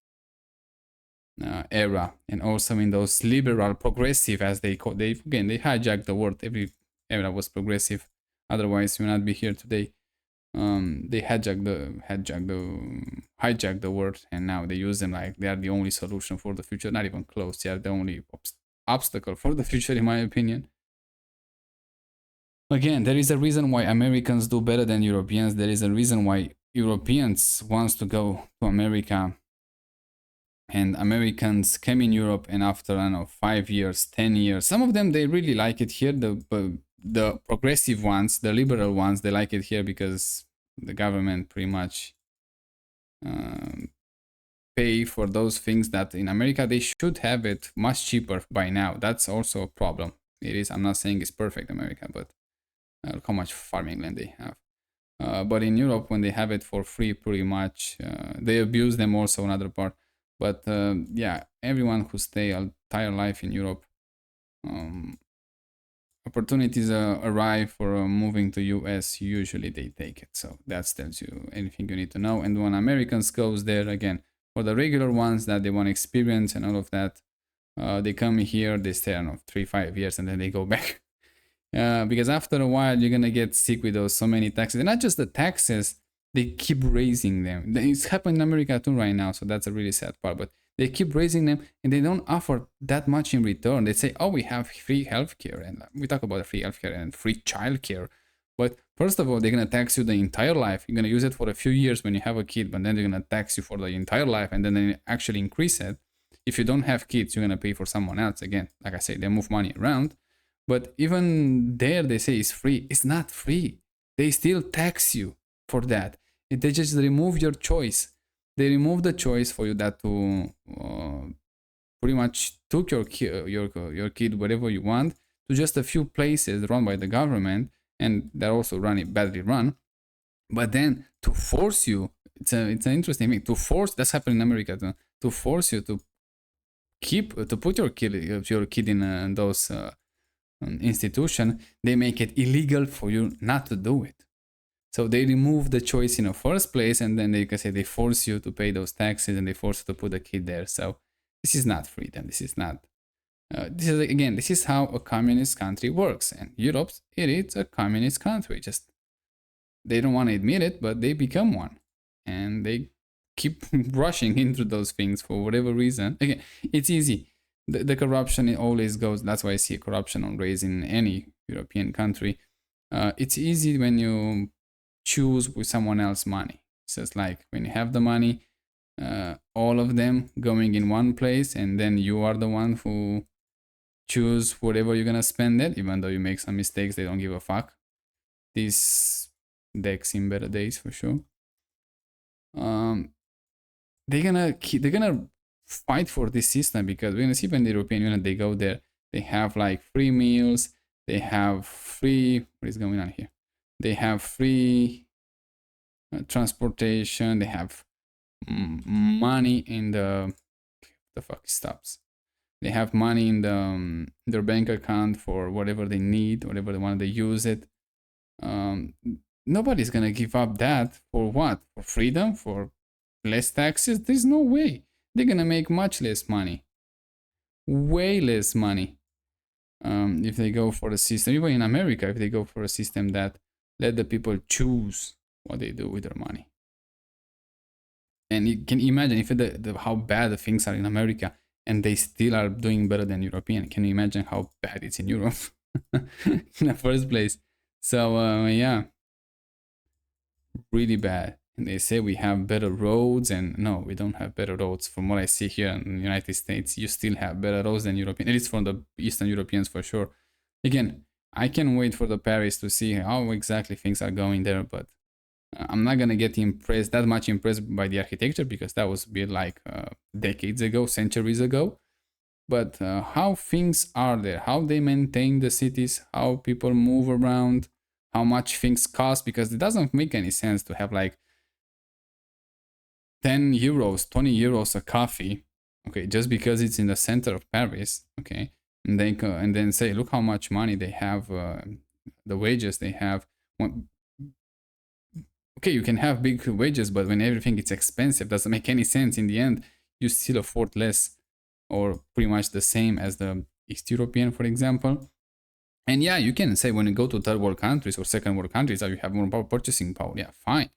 era, and also in those liberal progressive, as they call, they hijacked the word. Every era was progressive, otherwise we would not be here today. They hijacked the word, and now they use them like they are the only solution for the future. Not even close. They are the only obstacle for the future, in my opinion. Again, there is a reason why Americans do better than Europeans. There is a reason why Europeans wants to go to America, and Americans came in Europe, and after, I don't know, 5 years, 10 years, some of them, they really like it here. The progressive ones, the liberal ones, they like it here because the government pretty much pay for those things that in America they should have it much cheaper by now. That's also a problem. It is. I'm not saying it's perfect America, but look how much farming land they have. But in Europe, when they have it for free, pretty much, they abuse them also another part. But yeah, everyone who stay an entire life in Europe, opportunities arrive for moving to US. Usually they take it. So that tells you anything you need to know. And when Americans goes there, again, for the regular ones that they want to experience and all of that, they come here, they stay, I don't know, 3-5 years, and then they go back. Because after a while you're gonna get sick with those so many taxes, and not just the taxes, they keep raising them. It's happening in America too right now, so that's a really sad part. But they keep raising them, and they don't offer that much in return. They say, oh, we have free healthcare, and we talk about free healthcare and free childcare. But first of all, they're gonna tax you the entire life. You're gonna use it for a few years when you have a kid, but then they're gonna tax you for the entire life, and then they actually increase it. If you don't have kids, you're gonna pay for someone else. Again, like I say, they move money around. But even there, they say it's free. It's not free. They still tax you for that. They just remove your choice. They remove the choice for you that to pretty much took your kid wherever you want to just a few places run by the government, and they're also badly run. But then to force you, it's an interesting thing. To force, that's happening in America too, to force you to put your kid in those institution, they make it illegal for you not to do it. So they remove the choice in the first place, and then they can say they force you to pay those taxes, and they force you to put a kid there. So this is not freedom. This is not. This is how a communist country works, and Europe, it is a communist country. Just they don't want to admit it, but they become one, and they keep rushing into those things for whatever reason. Again, it's easy. The corruption, it always goes. That's why I see corruption on raise in any European country. It's easy when you choose with someone else's money. It's just like when you have the money, all of them going in one place, and then you are the one who choose whatever you're gonna spend it. Even though you make some mistakes, they don't give a fuck. These decks in better days for sure. They're gonna fight for this system, because we're gonna see when the European Union, they go there, they have like free meals, they have free, what is going on here? They have free transportation, they have money in the fuck stops. They have money in the their bank account for whatever they need, whatever they want, they use it. Nobody's gonna give up that for what? For freedom? For less taxes? There's no way. They're gonna make much less money, way less money, if they go for a system. Even in America, if they go for a system that let the people choose what they do with their money. And you can imagine if how bad the things are in America, and they still are doing better than European. Can you imagine how bad it's in Europe in the first place? So yeah, really bad. And they say we have better roads, and no, we don't have better roads. From what I see here in the United States, you still have better roads than European, at least from the Eastern Europeans for sure. Again, I can wait for the Paris to see how exactly things are going there, but I'm not gonna get impressed that much impressed by the architecture because that was built like decades ago, centuries ago. But how things are there, how they maintain the cities, how people move around, how much things cost, because it doesn't make any sense to have like 10 euros, 20 euros a coffee, okay, just because it's in the center of Paris, okay, and then say, look how much money they have, the wages they have. Okay, you can have big wages, but when everything is expensive, doesn't make any sense. In the end, you still afford less or pretty much the same as the East European, for example. And yeah, you can say when you go to third world countries or second world countries that you have more purchasing power. Yeah, fine.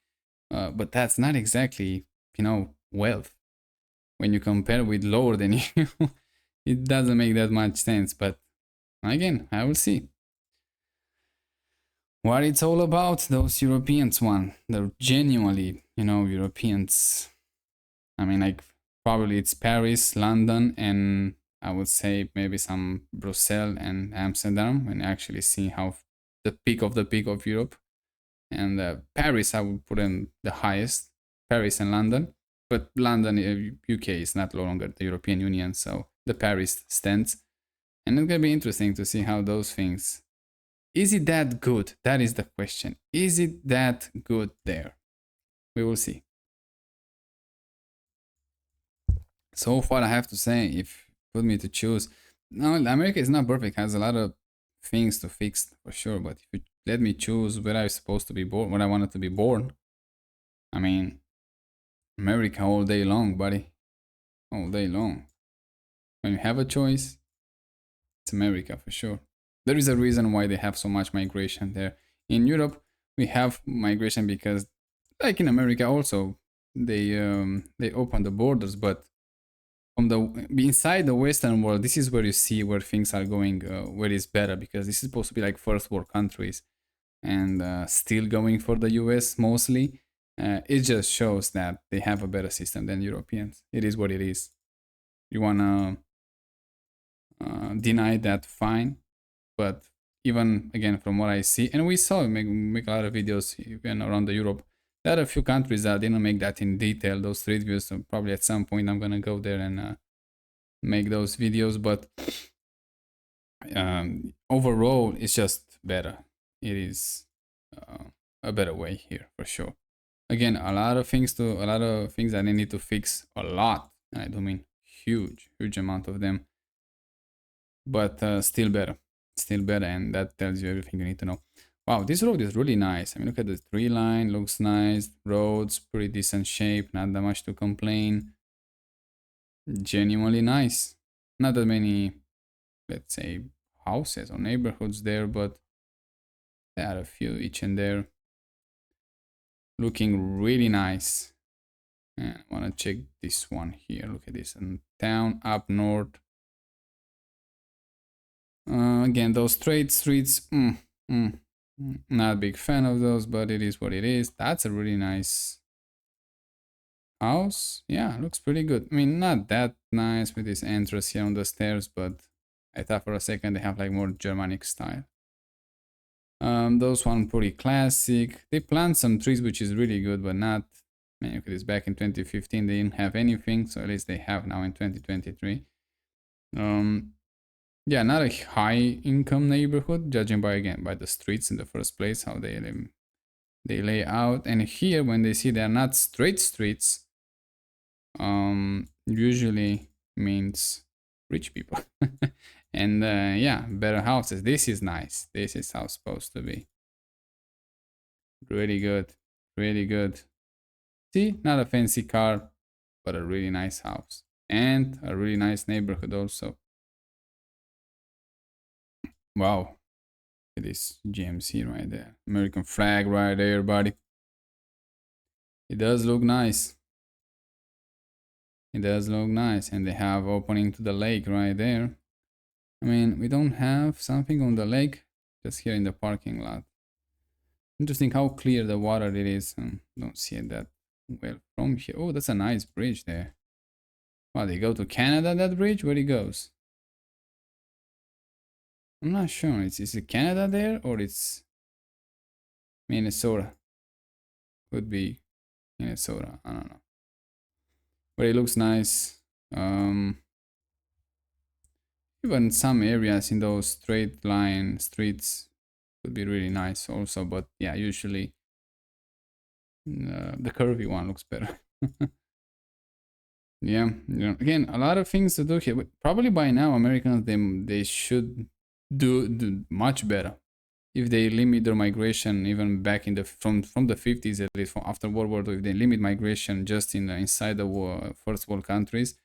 But that's not exactly, wealth. When you compare with lower than you, it doesn't make that much sense. But again, I will see what it's all about. Those Europeans one, they're genuinely, Europeans. I mean, like probably it's Paris, London, and I would say maybe some Brussels and Amsterdam. When you actually see how the peak of Europe. And Paris, I would put in the highest. Paris and London, but London, UK is not no longer the European Union, so the Paris stands. And it's gonna be interesting to see how those things. Is it that good? That is the question. Is it that good there? We will see. So far, I have to say, if put me to choose, no, America is not perfect. Has a lot of things to fix for sure. But if you let me choose where I'm supposed to be born, when I wanted to be born, I mean, America all day long, buddy, all day long. When you have a choice, it's America for sure. There is a reason why they have so much migration there. In Europe, we have migration because, like in America, also they open the borders, but from the inside the Western world, this is where you see where things are going, where it's better because this is supposed to be like first world countries, and still going for the US mostly. It just shows that they have a better system than Europeans. It is what it is. You wanna deny that, fine, but even again from what I see, and we saw make a lot of videos even around the Europe. There are a few countries that didn't make that in detail. Those street views. So probably at some point I'm gonna go there and make those videos, but overall it's just better. It is a better way here for sure. Again, a lot of things that they need to fix, a lot, and I do mean huge amount of them, but still better, and that tells you everything you need to know. Wow, this road is really nice. I mean, look at the tree line, looks nice. Roads pretty decent shape, not that much to complain. Genuinely nice. Not that many, let's say, houses or neighborhoods there, but there are a few each and there. Looking really nice. And I want to check this one here. Look at this. And town up north. Again, those straight streets. Not a big fan of those, but it is what it is. That's a really nice house. Yeah, looks pretty good. I mean, not that nice with this entrance here on the stairs, but I thought for a second they have like more Germanic style. Those one pretty classic. They plant some trees, which is really good, but not. I mean, look at this. Back in 2015, they didn't have anything, so at least they have now in 2023. Yeah, not a high income neighborhood, judging by the streets in the first place, how they lay out. And here, when they see they're not straight streets, usually means rich people. And yeah, better houses. This is nice. This is how it's supposed to be. Really good. Really good. See, not a fancy car, but a really nice house. And a really nice neighborhood also. Wow. It is GMC right there. American flag right there, buddy. It does look nice. It does look nice. And they have opening to the lake right there. I mean, we don't have something on the lake, just here in the parking lot. Interesting how clear the water it is. Don't see it that well from here. Oh, that's a nice bridge there. Wow, they go to Canada, that bridge? Where it goes? I'm not sure. Is it Canada there or it's Minnesota? Could be Minnesota. I don't know. But it looks nice. Um, Even some areas in those straight line streets would be really nice also. But yeah, usually the curvy one looks better. Yeah, again, a lot of things to do here. But probably by now, Americans they should do much better if they limit their migration even back in the from the 50s, at least from after World War II. If they limit migration just in inside the first world countries,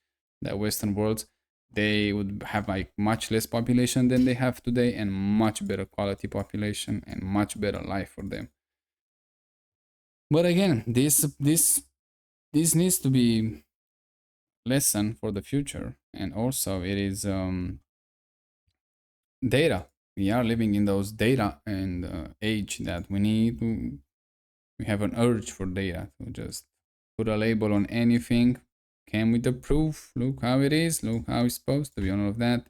the Western world, they would have like much less population than they have today and much better quality population and much better life for them. But again, this needs to be lesson for the future, and also it is data. We are living in those data and age that we have an urge for data to just put a label on anything, came with the proof, look how it is, look how it's supposed to be, all of that.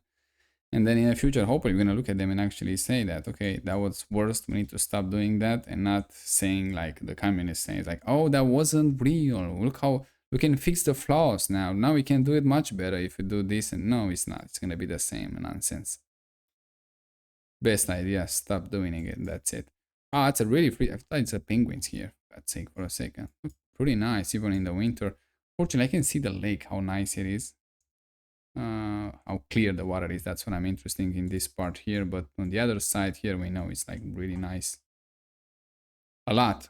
And then in the future, hopefully we're gonna look at them and actually say that, okay, that was worst, we need to stop doing that, and not saying like the communists say, it's like, oh, that wasn't real, look how we can fix the flaws now we can do it much better if we do this. And no, it's not, it's gonna be the same nonsense. Best idea, stop doing it, that's it. Oh, it's a really pretty, I thought it's a penguins here, let's sake for a second. Pretty nice, even in the winter. Fortunately, I can see the lake, how nice it is. How clear the water is. That's what I'm interested in this part here. But on the other side here, we know it's like really nice. A lot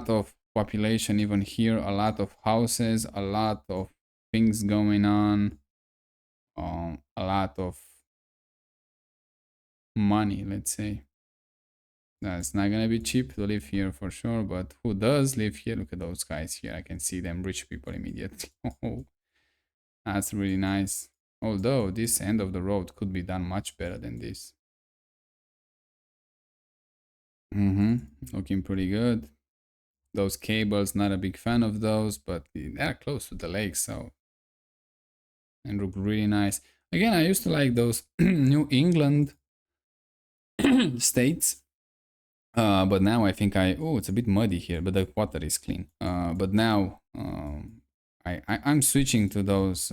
of population even here. A lot of houses. A lot of things going on. A lot of money. Let's say. It's not gonna be cheap to live here for sure. But who does live here? Look at those guys here. I can see them, rich people immediately. Oh, that's really nice. Although this end of the road could be done much better than this. Looking pretty good. Those cables, not a big fan of those, but they're close to the lake, so and look really nice. Again, I used to like those New England states, but now I think it's a bit muddy here, but the water is clean. But now I'm switching to those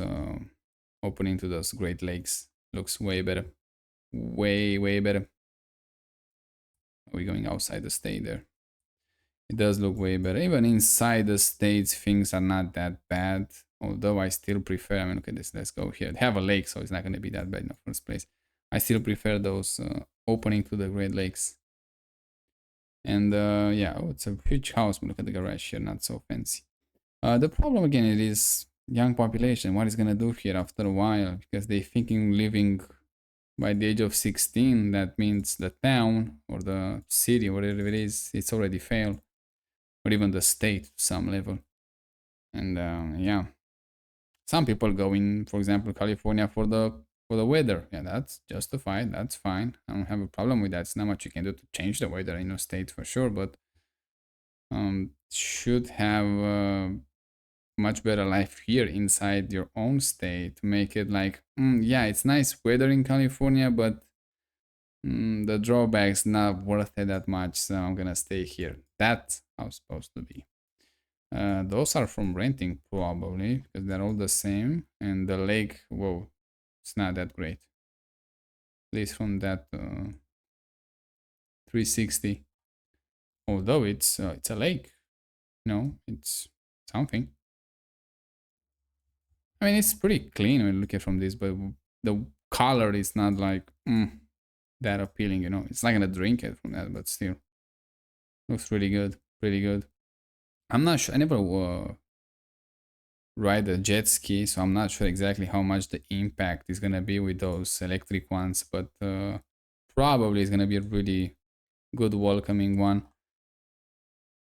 opening to those Great Lakes. Looks way better, way better. Are we going outside the state there? It does look way better. Even inside the states, things are not that bad. Although I still prefer, I mean, look at this. Let's go here. They have a lake, so it's not going to be that bad in the first place. I still prefer those opening to the Great Lakes. And yeah, it's a huge house. Look at the garage here, not so fancy. The problem again, it is young population. What is going to do here after a while? Because they thinking living by the age of 16, that means the town or the city, whatever it is, it's already failed. Or even the state to some level. And yeah, some people go in, for example, California for the weather. Yeah, that's justified. That's fine. I don't have a problem with that. It's not much you can do to change the weather in a state for sure, but should have much better life here inside your own state to make it like, yeah, it's nice weather in California, but the drawbacks not worth it that much, so I'm gonna stay here. That's how it's supposed to be. Those are from renting probably because they're all the same. And the lake, whoa, it's not that great. At least from that 360. Although it's a lake, it's something. I mean, it's pretty clean when you look at it from this, but the color is not like that appealing. It's not gonna drink it from that, but still looks really good, pretty good. I'm not sure. I never ride a jet ski, so I'm not sure exactly how much the impact is gonna be with those electric ones, but probably it's gonna be a really good welcoming one.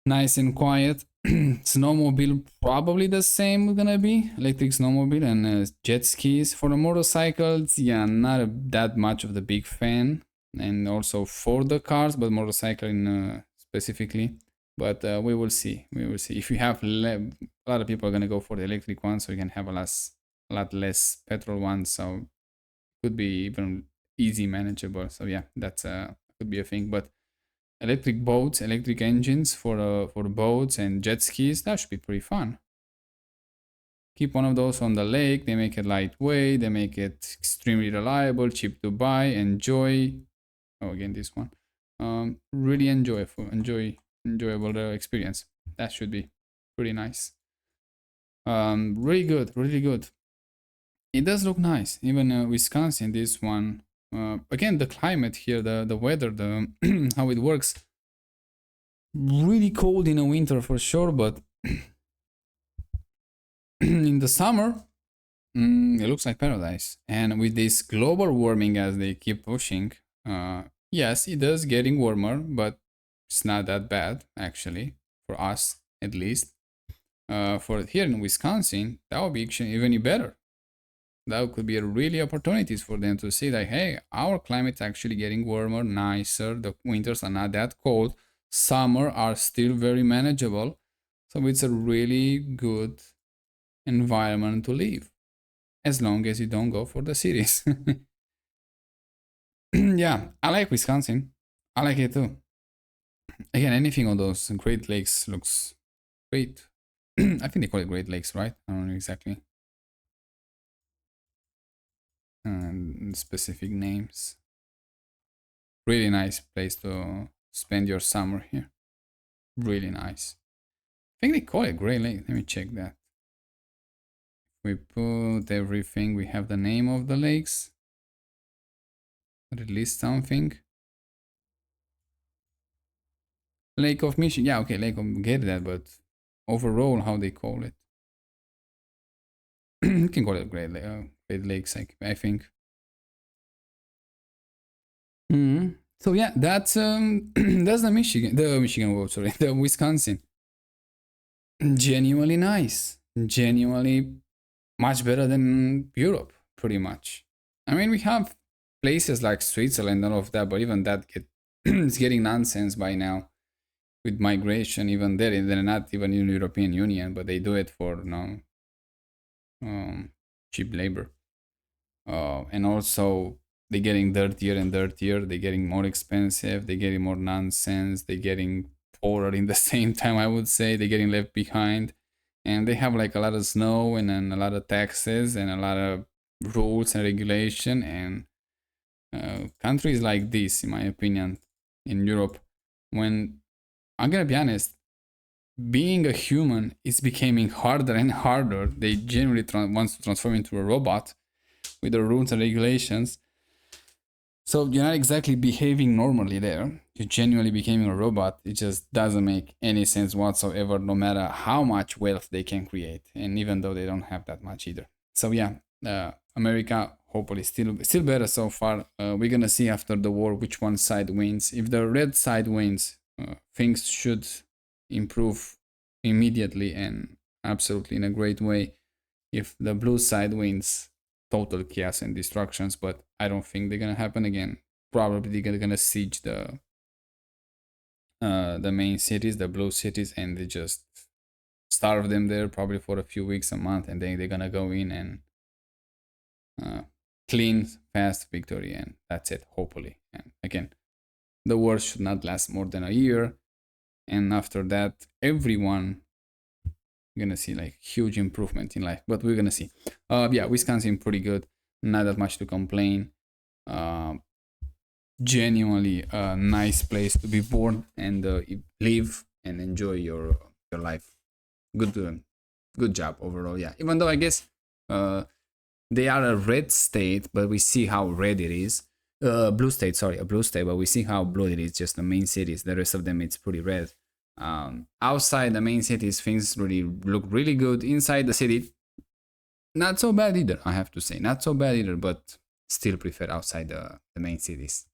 Nice and quiet. Snowmobile probably the same gonna be electric snowmobile and jet skis. For the motorcycles, yeah, not that much of the big fan, and also for the cars, but motorcycle specifically. But we will see. We will see. If you have a lot of people are gonna go for the electric one, so you can have a lot less petrol ones. So could be easy manageable. So yeah, that's could be a thing. But electric boats, electric engines for boats and jet skis, that should be pretty fun. Keep one of those on the lake. They make it lightweight. They make it extremely reliable, cheap to buy. Enjoy. Oh, again this one. Really enjoyable experience. That should be pretty nice. Really good, really good. It does look nice. Even Wisconsin, this one. Again, the climate here, the weather, the how it works. Really cold in the winter for sure, but in the summer, it looks like paradise. And with this global warming as they keep pushing, yes, it does getting warmer, but it's not that bad actually for us at least. For here in Wisconsin, that would be actually even better. That could be really opportunities for them to see that hey, our climate's actually getting warmer, nicer. The winters are not that cold. Summer are still very manageable. So it's a really good environment to live, as long as you don't go for the cities. Yeah, I like Wisconsin. I like it too. Again, anything on those Great Lakes looks great. I think they call it Great Lakes, right? I don't know exactly. Specific names. Really nice place to spend your summer here. Really nice. I think they call it Great Lake. Let me check that. We put everything. We have the name of the lakes. Release something. Lake of Michigan. Yeah, okay, Lake of get that, but overall, how they call it? You can call it Great Lakes, I think. So yeah, that's that's the Michigan world, sorry, the Wisconsin. Genuinely nice, genuinely much better than Europe, pretty much. I mean, we have places like Switzerland and all of that, but even that it's getting nonsense by now with migration. Even there, they're not even in the European Union, but they do it for cheap labor. And also they're getting dirtier and dirtier. They're getting more expensive. They're getting more nonsense. They're getting poorer in the same time. I would say they're getting left behind, and they have like a lot of snow and then a lot of taxes and a lot of rules and regulation. And countries like this, in my opinion, in Europe, when I'm gonna be honest, being a human is becoming harder and harder. They generally want to transform into a robot with the rules and regulations. So you're not exactly behaving normally there. You're genuinely becoming a robot. It just doesn't make any sense whatsoever, no matter how much wealth they can create. And even though they don't have that much either. So yeah, America hopefully still better so far. We're gonna see after the war which one side wins. If the red side wins, things should improve immediately and absolutely in a great way. If the blue side wins, total chaos and destructions, but I don't think they're gonna happen again. Probably they're gonna siege the main cities, the blue cities, and they just starve them there probably for a few weeks, a month, and then they're gonna go in and clean, fast victory, and that's it, hopefully. And again, the war should not last more than a year, and after that, everyone gonna see like huge improvement in life, but we're gonna see. Yeah, Wisconsin pretty good, not that much to complain. Genuinely a nice place to be born and live and enjoy your life. Good job overall. Yeah, even though I guess they are a red state, but we see how red it is. Blue state, sorry, a blue state, but we see how blue it is. Just the main cities. The rest of them, it's pretty red. Outside the main cities, things really look really good. Inside the city, not so bad either. I have to say, not so bad either, but still prefer outside the main cities.